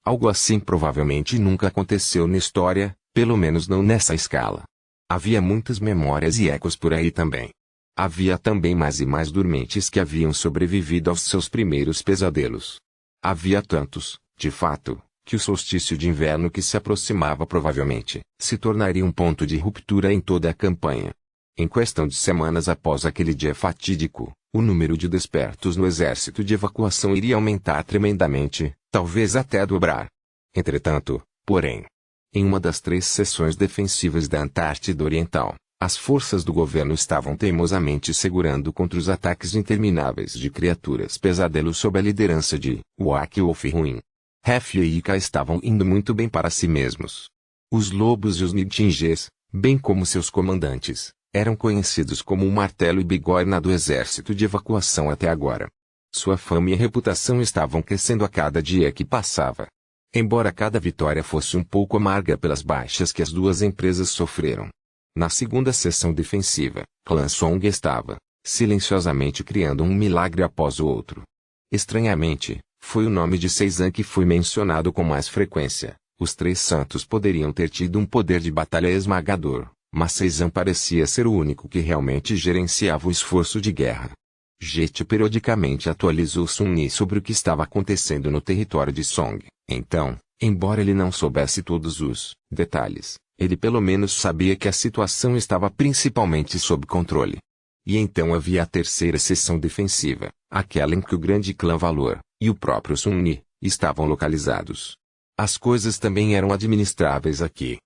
Algo assim provavelmente nunca aconteceu na história, pelo menos não nessa escala. Havia muitas memórias e ecos por aí também. Havia também mais e mais dormentes que haviam sobrevivido aos seus primeiros pesadelos. Havia tantos, de fato, que o solstício de inverno que se aproximava provavelmente se tornaria um ponto de ruptura em toda a campanha. Em questão de semanas após aquele dia fatídico, o número de despertos no exército de evacuação iria aumentar tremendamente, talvez até dobrar. Entretanto, porém, em uma das 3 seções defensivas da Antártida Oriental, as forças do governo estavam teimosamente segurando contra os ataques intermináveis de criaturas pesadelo sob a liderança de Wak Wolf Ruin. Hef e Ika estavam indo muito bem para si mesmos. Os lobos e os Nidjinges, bem como seus comandantes, eram conhecidos como o martelo e bigorna do exército de evacuação até agora. Sua fama e reputação estavam crescendo a cada dia que passava. Embora cada vitória fosse um pouco amarga pelas baixas que as duas empresas sofreram. Na segunda sessão defensiva, Clan Song estava, silenciosamente criando um milagre após o outro. Estranhamente, foi o nome de Seizan que foi mencionado com mais frequência. Os 3 santos poderiam ter tido um poder de batalha esmagador, mas Seizan parecia ser o único que realmente gerenciava o esforço de guerra. Jet periodicamente atualizou Sun Yi sobre o que estava acontecendo no território de Song. Então, embora ele não soubesse todos os detalhes, ele pelo menos sabia que a situação estava principalmente sob controle. E então havia a terceira seção defensiva, aquela em que o grande clã Valor, e o próprio Sun Yi, estavam localizados. As coisas também eram administráveis aqui.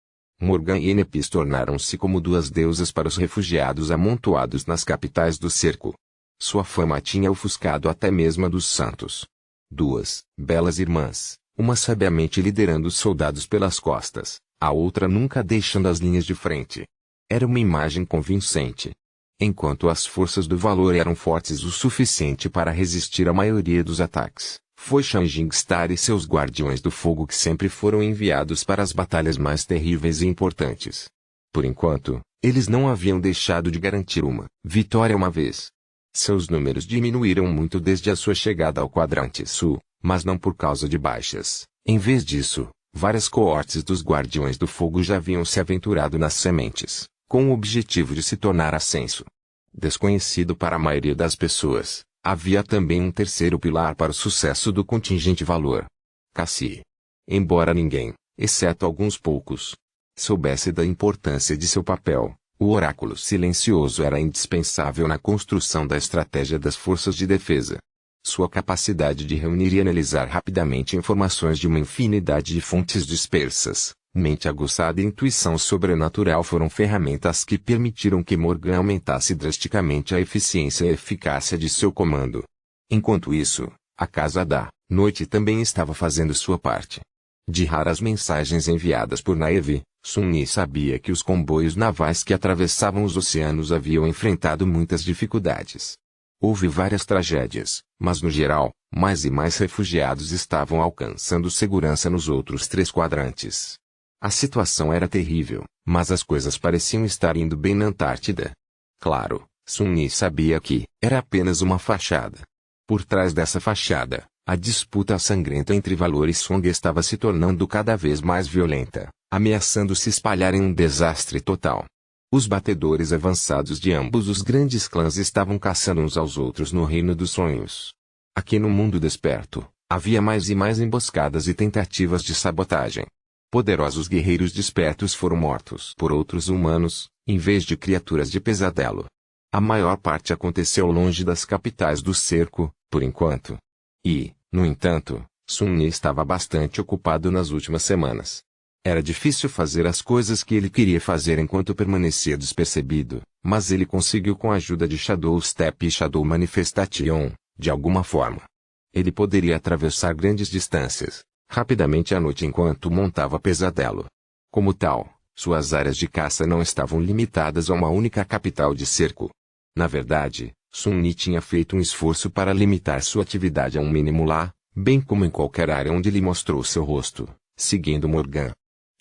Morgan e Nepis tornaram-se como 2 deusas para os refugiados amontoados nas capitais do cerco. Sua fama tinha ofuscado até mesmo a dos santos. 2 belas irmãs, uma sabiamente liderando os soldados pelas costas, a outra nunca deixando as linhas de frente. Era uma imagem convincente. Enquanto as forças do Valor eram fortes o suficiente para resistir à maioria dos ataques, foi Shanjingstar e seus Guardiões do Fogo que sempre foram enviados para as batalhas mais terríveis e importantes. Por enquanto, eles não haviam deixado de garantir uma vitória uma vez. Seus números diminuíram muito desde a sua chegada ao quadrante sul, mas não por causa de baixas. Em vez disso, várias coortes dos Guardiões do Fogo já haviam se aventurado nas sementes, com o objetivo de se tornar ascenso. Desconhecido para a maioria das pessoas, havia também um terceiro pilar para o sucesso do contingente Valor. Cassie. Embora ninguém, exceto alguns poucos, soubesse da importância de seu papel, o oráculo silencioso era indispensável na construção da estratégia das forças de defesa. Sua capacidade de reunir e analisar rapidamente informações de uma infinidade de fontes dispersas, mente aguçada e intuição sobrenatural foram ferramentas que permitiram que Morgan aumentasse drasticamente a eficiência e eficácia de seu comando. Enquanto isso, a Casa da Noite também estava fazendo sua parte. De raras mensagens enviadas por Naevi, Sun Yi sabia que os comboios navais que atravessavam os oceanos haviam enfrentado muitas dificuldades. Houve várias tragédias, mas no geral, mais e mais refugiados estavam alcançando segurança nos outros 3 quadrantes. A situação era terrível, mas as coisas pareciam estar indo bem na Antártida. Claro, Sun Yi sabia que era apenas uma fachada. Por trás dessa fachada, a disputa sangrenta entre Valor e Song estava se tornando cada vez mais violenta, ameaçando se espalhar em um desastre total. Os batedores avançados de ambos os grandes clãs estavam caçando uns aos outros no Reino dos Sonhos. Aqui no mundo desperto, havia mais e mais emboscadas e tentativas de sabotagem. Poderosos guerreiros despertos foram mortos por outros humanos, em vez de criaturas de pesadelo. A maior parte aconteceu longe das capitais do cerco, por enquanto. E, no entanto, Sun Yi estava bastante ocupado nas últimas semanas. Era difícil fazer as coisas que ele queria fazer enquanto permanecia despercebido, mas ele conseguiu com a ajuda de Shadow Step e Shadow Manifestation, de alguma forma. Ele poderia atravessar grandes distâncias, rapidamente à noite enquanto montava pesadelo. Como tal, suas áreas de caça não estavam limitadas a uma única capital de cerco. Na verdade, Sun-Ni tinha feito um esforço para limitar sua atividade a um mínimo lá, bem como em qualquer área onde lhe mostrou seu rosto, seguindo Morgan.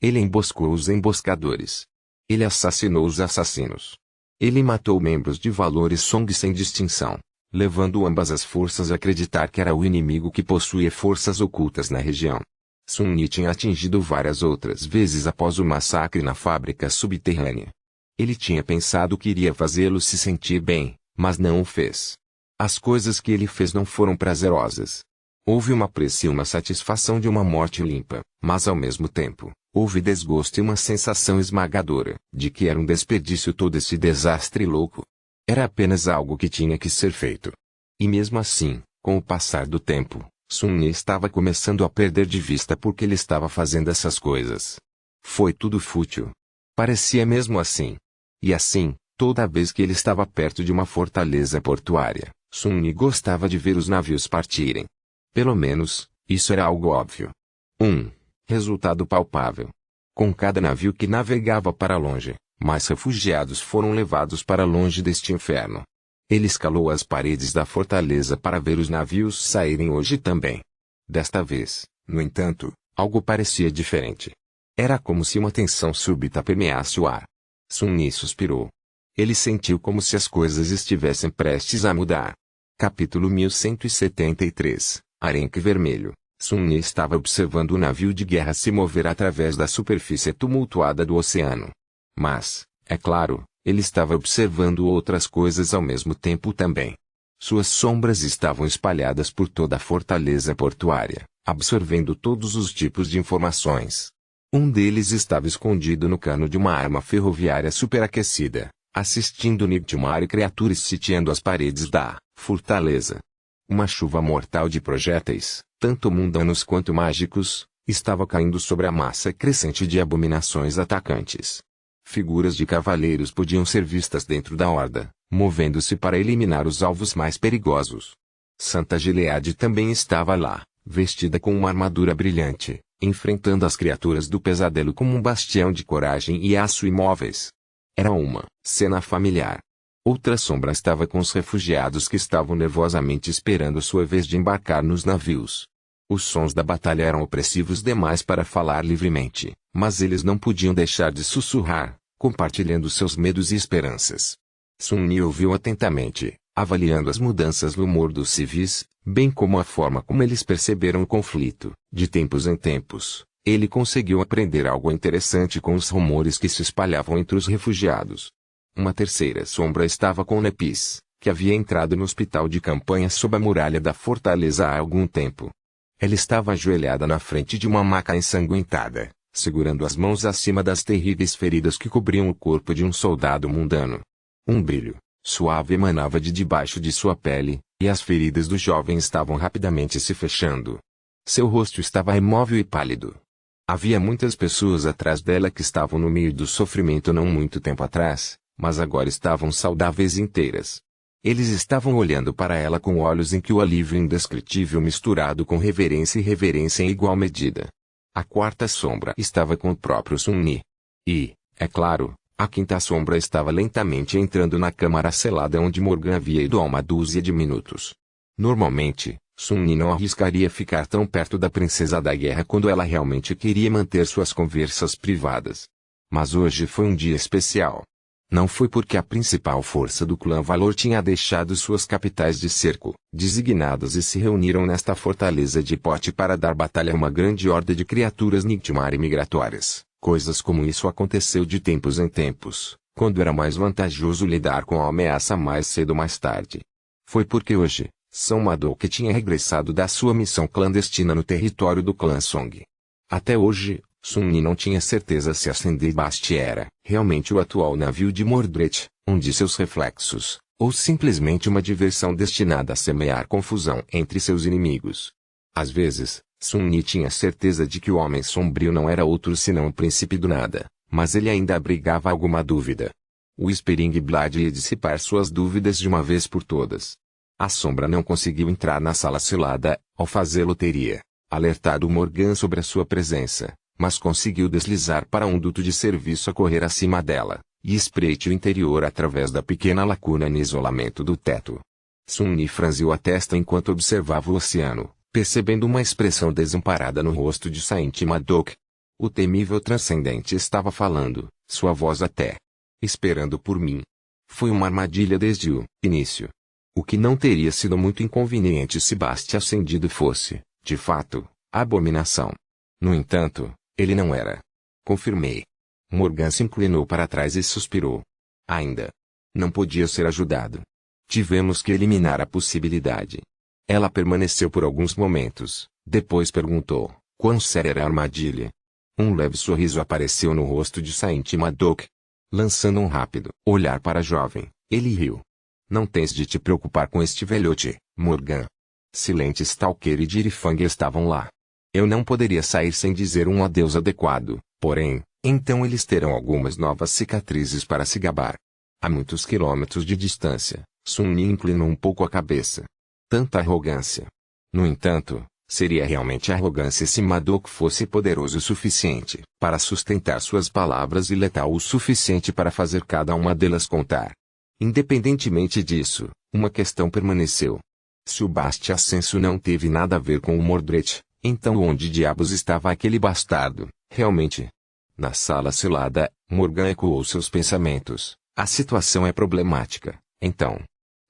Ele emboscou os emboscadores. Ele assassinou os assassinos. Ele matou membros de Valores Song sem distinção, levando ambas as forças a acreditar que era o inimigo que possuía forças ocultas na região. Sun-Ni tinha atingido várias outras vezes após o massacre na fábrica subterrânea. Ele tinha pensado que iria fazê-lo se sentir bem, mas não o fez. As coisas que ele fez não foram prazerosas. Houve uma pressa e uma satisfação de uma morte limpa, mas ao mesmo tempo, houve desgosto e uma sensação esmagadora, de que era um desperdício todo esse desastre louco. Era apenas algo que tinha que ser feito. E mesmo assim, com o passar do tempo, Sun-Ni estava começando a perder de vista por que ele estava fazendo essas coisas. Foi tudo fútil. Parecia mesmo assim. E assim, toda vez que ele estava perto de uma fortaleza portuária, Sun-Ni gostava de ver os navios partirem. Pelo menos, isso era algo óbvio. Resultado palpável. Com cada navio que navegava para longe, mais refugiados foram levados para longe deste inferno. Ele escalou as paredes da fortaleza para ver os navios saírem hoje também. Desta vez, no entanto, algo parecia diferente. Era como se uma tensão súbita permeasse o ar. Sun-Ni suspirou. Ele sentiu como se as coisas estivessem prestes a mudar. Capítulo 1173, Arenque Vermelho. Sun-Ni estava observando o navio de guerra se mover através da superfície tumultuada do oceano. Mas, é claro, ele estava observando outras coisas ao mesmo tempo também. Suas sombras estavam espalhadas por toda a fortaleza portuária, absorvendo todos os tipos de informações. Um deles estava escondido no cano de uma arma ferroviária superaquecida, assistindo Nightmare e criaturas sitiando as paredes da fortaleza. Uma chuva mortal de projéteis, tanto mundanos quanto mágicos, estava caindo sobre a massa crescente de abominações atacantes. Figuras de cavaleiros podiam ser vistas dentro da horda, movendo-se para eliminar os alvos mais perigosos. Santa Gilead também estava lá, vestida com uma armadura brilhante, enfrentando as criaturas do pesadelo como um bastião de coragem e aço imóveis. Era uma cena familiar. Outra sombra estava com os refugiados que estavam nervosamente esperando sua vez de embarcar nos navios. Os sons da batalha eram opressivos demais para falar livremente, mas eles não podiam deixar de sussurrar, compartilhando seus medos e esperanças. Sun-Ni ouviu atentamente, avaliando as mudanças no humor dos civis, bem como a forma como eles perceberam o conflito. De tempos em tempos, ele conseguiu aprender algo interessante com os rumores que se espalhavam entre os refugiados. Uma terceira sombra estava com Nepis, que havia entrado no hospital de campanha sob a muralha da fortaleza há algum tempo. Ela estava ajoelhada na frente de uma maca ensanguentada, segurando as mãos acima das terríveis feridas que cobriam o corpo de um soldado mundano. Um brilho suave emanava de debaixo de sua pele, e as feridas do jovem estavam rapidamente se fechando. Seu rosto estava imóvel e pálido. Havia muitas pessoas atrás dela que estavam no meio do sofrimento não muito tempo atrás, mas agora estavam saudáveis e inteiras. Eles estavam olhando para ela com olhos em que o alívio indescritível misturado com reverência e reverência em igual medida. A quarta sombra estava com o próprio Sun-Ni. E, é claro, a quinta sombra estava lentamente entrando na câmara selada onde Morgan havia ido há uma dúzia de minutos. Normalmente, Sun-Ni não arriscaria ficar tão perto da princesa da guerra quando ela realmente queria manter suas conversas privadas. Mas hoje foi um dia especial. Não foi porque a principal força do clã Valor tinha deixado suas capitais de cerco, designadas e se reuniram nesta fortaleza de pote para dar batalha a uma grande horda de criaturas Nightmare migratórias. Coisas como isso aconteceu de tempos em tempos, quando era mais vantajoso lidar com a ameaça mais cedo ou mais tarde. Foi porque hoje, São Madoka tinha regressado da sua missão clandestina no território do clã Song. Até hoje, Sun-Ni não tinha certeza se a Sendebast era realmente o atual navio de Mordred, um de seus reflexos, ou simplesmente uma diversão destinada a semear confusão entre seus inimigos. Às vezes, Sun-Ni tinha certeza de que o Homem Sombrio não era outro senão o príncipe do nada, mas ele ainda abrigava alguma dúvida. O Whispering Blade ia dissipar suas dúvidas de uma vez por todas. A sombra não conseguiu entrar na sala selada, ao fazê-lo teria alertado Morgan sobre a sua presença, mas conseguiu deslizar para um duto de serviço a correr acima dela, e espreite o interior através da pequena lacuna no isolamento do teto. Sun-Yi franziu a testa enquanto observava o oceano, percebendo uma expressão desamparada no rosto de Saint Madoc. O temível transcendente estava falando, sua voz até esperando por mim. Foi uma armadilha desde o início. O que não teria sido muito inconveniente se Bast ascendido fosse, de fato, a abominação. No entanto, ele não era. Confirmei. Morgan se inclinou para trás e suspirou. Ainda não podia ser ajudado. Tivemos que eliminar a possibilidade. Ela permaneceu por alguns momentos, depois perguntou, quão séria era a armadilha? Um leve sorriso apareceu no rosto de Saint Madoc. Lançando um rápido olhar para a jovem, ele riu. Não tens de te preocupar com este velhote, Morgan. Silente Stalker e Dirifang estavam lá. Eu não poderia sair sem dizer um adeus adequado, porém, então eles terão algumas novas cicatrizes para se gabar. A muitos quilômetros de distância, Sun-Yi inclinou um pouco a cabeça. Tanta arrogância. No entanto, seria realmente arrogância se Madoc fosse poderoso o suficiente para sustentar suas palavras e letal o suficiente para fazer cada uma delas contar. Independentemente disso, uma questão permaneceu. Se o Bast Ascenso não teve nada a ver com o Mordred, então onde diabos estava aquele bastardo, realmente? Na sala selada, Morgan ecoou seus pensamentos. A situação é problemática, então.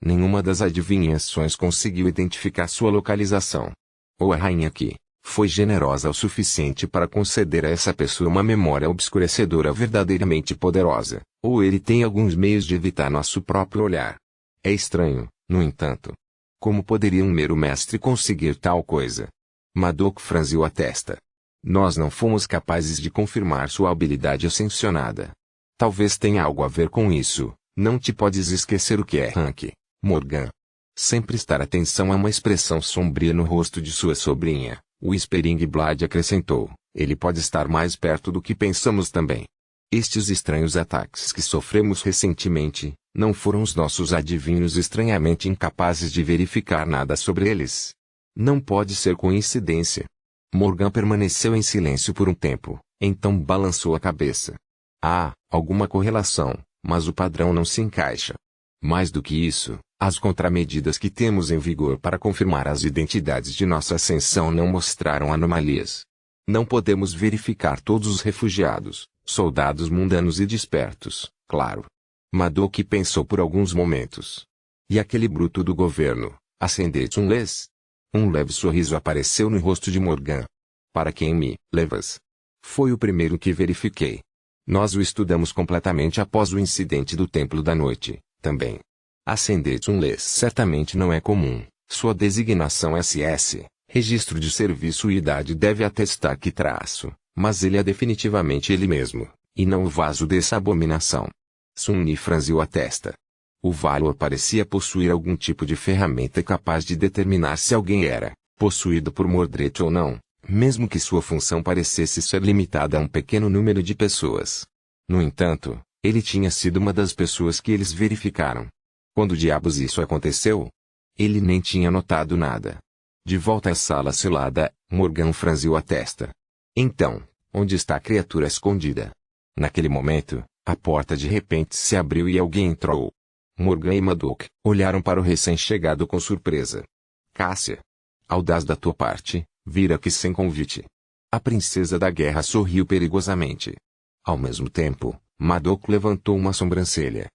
Nenhuma das adivinhações conseguiu identificar sua localização. Ou a rainha que foi generosa o suficiente para conceder a essa pessoa uma memória obscurecedora verdadeiramente poderosa, ou ele tem alguns meios de evitar nosso próprio olhar. É estranho, no entanto. Como poderia um mero mestre conseguir tal coisa? Madoc franziu a testa. Nós não fomos capazes de confirmar sua habilidade ascensionada. Talvez tenha algo a ver com isso. Não te podes esquecer o que é rank, Morgan. Sem prestar atenção a uma expressão sombria no rosto de sua sobrinha, Whispering Blood acrescentou, ele pode estar mais perto do que pensamos também. Estes estranhos ataques que sofremos recentemente, não foram os nossos adivinhos estranhamente incapazes de verificar nada sobre eles. Não pode ser coincidência. Morgan permaneceu em silêncio por um tempo, então balançou a cabeça. Há alguma correlação, mas o padrão não se encaixa. Mais do que isso, as contramedidas que temos em vigor para confirmar as identidades de nossa ascensão não mostraram anomalias. Não podemos verificar todos os refugiados, soldados mundanos e despertos, claro. Madoc pensou por alguns momentos. E aquele bruto do governo, Ascendente Unles? Um leve sorriso apareceu no rosto de Morgan. Para quem me levas? Foi o primeiro que verifiquei. Nós o estudamos completamente após o incidente do Templo da Noite, também. Ascendente Unles certamente não é comum, sua designação SS, registro de serviço e idade deve atestar que traço, mas ele é definitivamente ele mesmo, e não o vaso dessa abominação. Sun-Yi franziu a testa. O Valor parecia possuir algum tipo de ferramenta capaz de determinar se alguém era possuído por Mordred ou não, mesmo que sua função parecesse ser limitada a um pequeno número de pessoas. No entanto, ele tinha sido uma das pessoas que eles verificaram. Quando diabos isso aconteceu? Ele nem tinha notado nada. De volta à sala selada, Morgan franziu a testa. Então, onde está a criatura escondida? Naquele momento, a porta de repente se abriu e alguém entrou. Morgan e Madoc olharam para o recém-chegado com surpresa. Cássia. Audaz da tua parte, vir aqui sem convite. A princesa da guerra sorriu perigosamente. Ao mesmo tempo, Madoc levantou uma sobrancelha.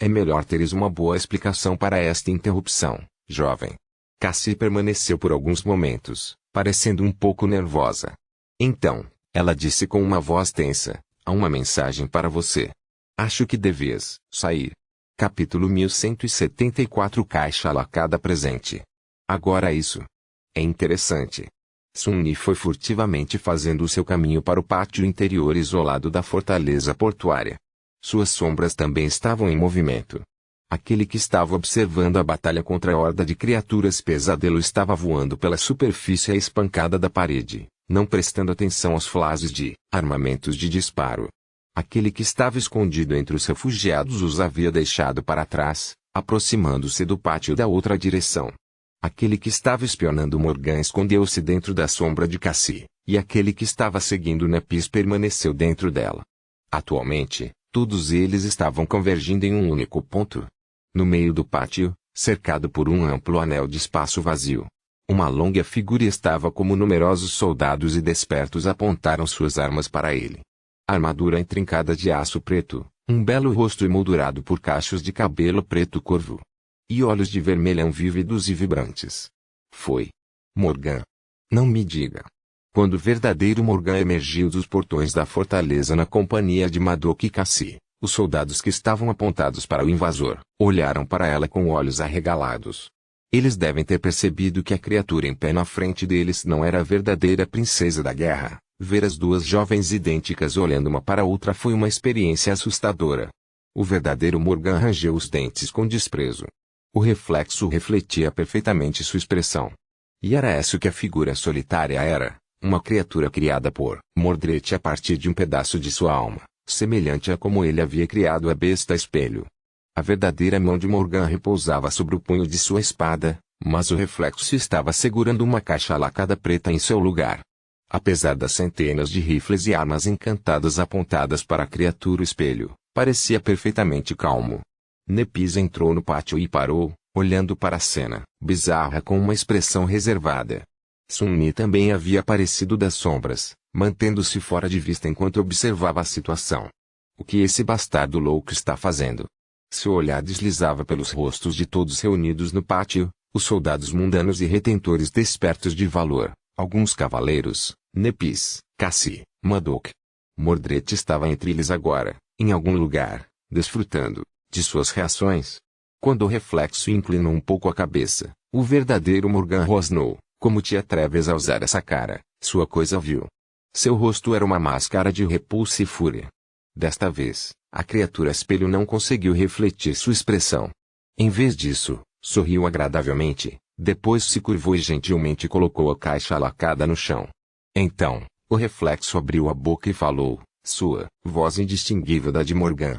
É melhor teres uma boa explicação para esta interrupção, jovem. Cassie permaneceu por alguns momentos, parecendo um pouco nervosa. Então, ela disse com uma voz tensa, há uma mensagem para você. Acho que devias sair. Capítulo 1174 Caixa lacada presente. Agora isso. É interessante. Sun-Yi foi furtivamente fazendo o seu caminho para o pátio interior isolado da fortaleza portuária. Suas sombras também estavam em movimento. Aquele que estava observando a batalha contra a horda de criaturas pesadelo estava voando pela superfície à espancada da parede, não prestando atenção aos flashes de armamentos de disparo. Aquele que estava escondido entre os refugiados os havia deixado para trás, aproximando-se do pátio da outra direção. Aquele que estava espionando Morgan escondeu-se dentro da sombra de Cassie, e aquele que estava seguindo Nepis permaneceu dentro dela. Atualmente, Todos eles estavam convergindo em um único ponto. No meio do pátio, cercado por um amplo anel de espaço vazio, uma longa figura estava como numerosos soldados e despertos apontaram suas armas para ele. Armadura intrincada de aço preto, um belo rosto emoldurado por cachos de cabelo preto corvo. E olhos de vermelhão vívidos e vibrantes. Foi Morgan. Não me diga. Quando o verdadeiro Morgan emergiu dos portões da fortaleza na companhia de Madoc e Cassie, os soldados que estavam apontados para o invasor, olharam para ela com olhos arregalados. Eles devem ter percebido que a criatura em pé na frente deles não era a verdadeira princesa da guerra. Ver as duas jovens idênticas olhando uma para a outra foi uma experiência assustadora. O verdadeiro Morgan rangeu os dentes com desprezo. O reflexo refletia perfeitamente sua expressão. E era isso que a figura solitária era, uma criatura criada por Mordred a partir de um pedaço de sua alma, semelhante a como ele havia criado a besta espelho. A verdadeira mão de Morgan repousava sobre o punho de sua espada, mas o reflexo estava segurando uma caixa lacada preta em seu lugar. Apesar das centenas de rifles e armas encantadas apontadas para a criatura espelho, parecia perfeitamente calmo. Nepis entrou no pátio e parou, olhando para a cena, bizarra com uma expressão reservada. Sun-Mi também havia aparecido das sombras, mantendo-se fora de vista enquanto observava a situação. O que esse bastardo louco está fazendo? Seu olhar deslizava pelos rostos de todos reunidos no pátio, os soldados mundanos e retentores despertos de valor, alguns cavaleiros, Nepis, Cassie, Madoc. Mordred estava entre eles agora, em algum lugar, desfrutando de suas reações. Quando o reflexo inclinou um pouco a cabeça, o verdadeiro Morgan rosnou. Como te atreves a usar essa cara, sua coisa vil? Seu rosto era uma máscara de repulsa e fúria. Desta vez, a criatura espelho não conseguiu refletir sua expressão. Em vez disso, sorriu agradavelmente, depois se curvou e gentilmente colocou a caixa lacada no chão. Então, o reflexo abriu a boca e falou, sua voz indistinguível da de Morgan.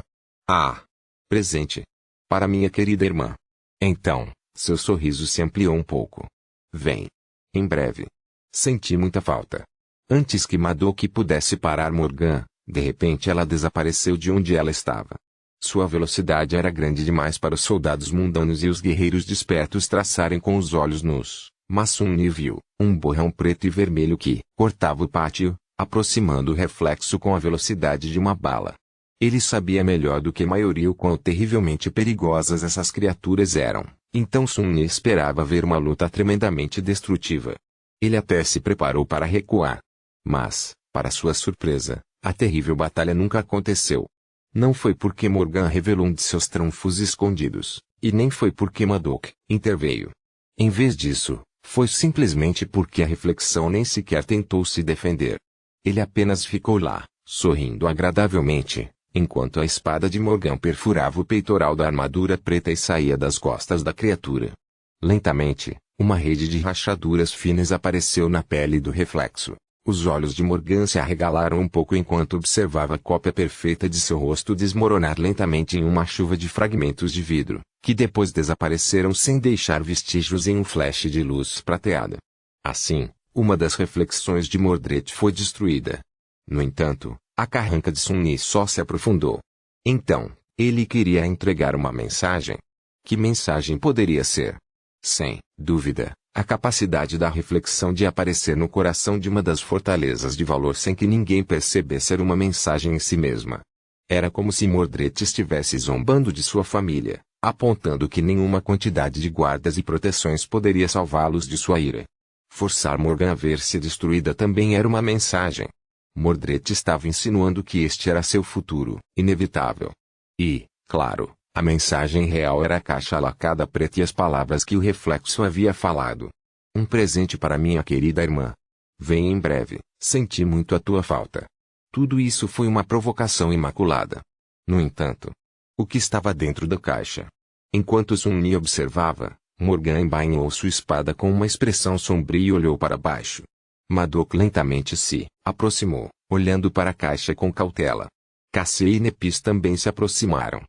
Ah! Presente. Para minha querida irmã. Então, seu sorriso se ampliou um pouco. Vem. Em breve. Senti muita falta. Antes que Madoc pudesse parar Morgan, de repente ela desapareceu de onde ela estava. Sua velocidade era grande demais para os soldados mundanos e os guerreiros despertos traçarem com os olhos nus, mas Sun-Mi viu um borrão preto e vermelho que cortava o pátio, aproximando o reflexo com a velocidade de uma bala. Ele sabia melhor do que a maioria o quão terrivelmente perigosas essas criaturas eram, então Sun-Mi esperava ver uma luta tremendamente destrutiva. Ele até se preparou para recuar. Mas, para sua surpresa, a terrível batalha nunca aconteceu. Não foi porque Morgan revelou um de seus trunfos escondidos, e nem foi porque Madoc interveio. Em vez disso, foi simplesmente porque a reflexão nem sequer tentou se defender. Ele apenas ficou lá, sorrindo agradavelmente, enquanto a espada de Morgan perfurava o peitoral da armadura preta e saía das costas da criatura. Lentamente, uma rede de rachaduras finas apareceu na pele do reflexo. Os olhos de Morgan se arregalaram um pouco enquanto observava a cópia perfeita de seu rosto desmoronar lentamente em uma chuva de fragmentos de vidro, que depois desapareceram sem deixar vestígios em um flash de luz prateada. Assim, uma das reflexões de Mordred foi destruída. No entanto, a carranca de Sun-Mi só se aprofundou. Então, ele queria entregar uma mensagem. Que mensagem poderia ser? Sem dúvida, a capacidade da reflexão de aparecer no coração de uma das fortalezas de valor sem que ninguém percebesse ser uma mensagem em si mesma. Era como se Mordred estivesse zombando de sua família, apontando que nenhuma quantidade de guardas e proteções poderia salvá-los de sua ira. Forçar Morgan a ver-se destruída também era uma mensagem. Mordred estava insinuando que este era seu futuro, inevitável. E, claro, a mensagem real era a caixa lacada preta e as palavras que o reflexo havia falado. Um presente para minha querida irmã. Vem em breve, senti muito a tua falta. Tudo isso foi uma provocação imaculada. No entanto, o que estava dentro da caixa? Enquanto Sun-Mi observava, Morgan embainhou sua espada com uma expressão sombria e olhou para baixo. Madoc lentamente se aproximou, olhando para a caixa com cautela. Cassie e Nepis também se aproximaram.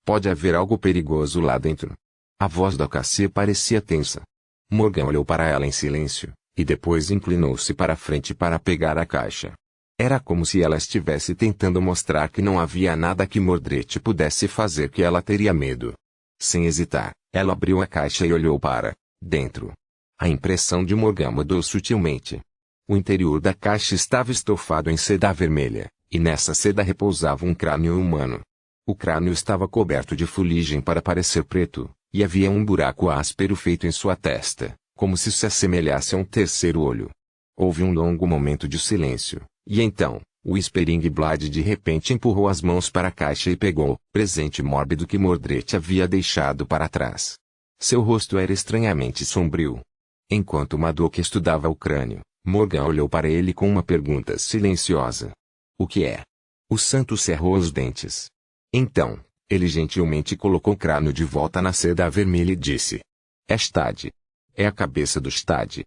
Pode haver algo perigoso lá dentro. A voz da Cassie parecia tensa. Morgan olhou para ela em silêncio, e depois inclinou-se para a frente para pegar a caixa. Era como se ela estivesse tentando mostrar que não havia nada que Mordred pudesse fazer que ela teria medo. Sem hesitar, ela abriu a caixa e olhou para dentro. A impressão de Morgan mudou sutilmente. O interior da caixa estava estofado em seda vermelha, e nessa seda repousava um crânio humano. O crânio estava coberto de fuligem para parecer preto, e havia um buraco áspero feito em sua testa, como se assemelhasse a um terceiro olho. Houve um longo momento de silêncio, e então, o Speringblood de repente empurrou as mãos para a caixa e pegou o presente mórbido que Mordred havia deixado para trás. Seu rosto era estranhamente sombrio. Enquanto Madoc estudava o crânio, Morgan olhou para ele com uma pergunta silenciosa. O que é? O santo cerrou os dentes. Então, ele gentilmente colocou o crânio de volta na seda vermelha e disse. É Stad. É a cabeça do Stad.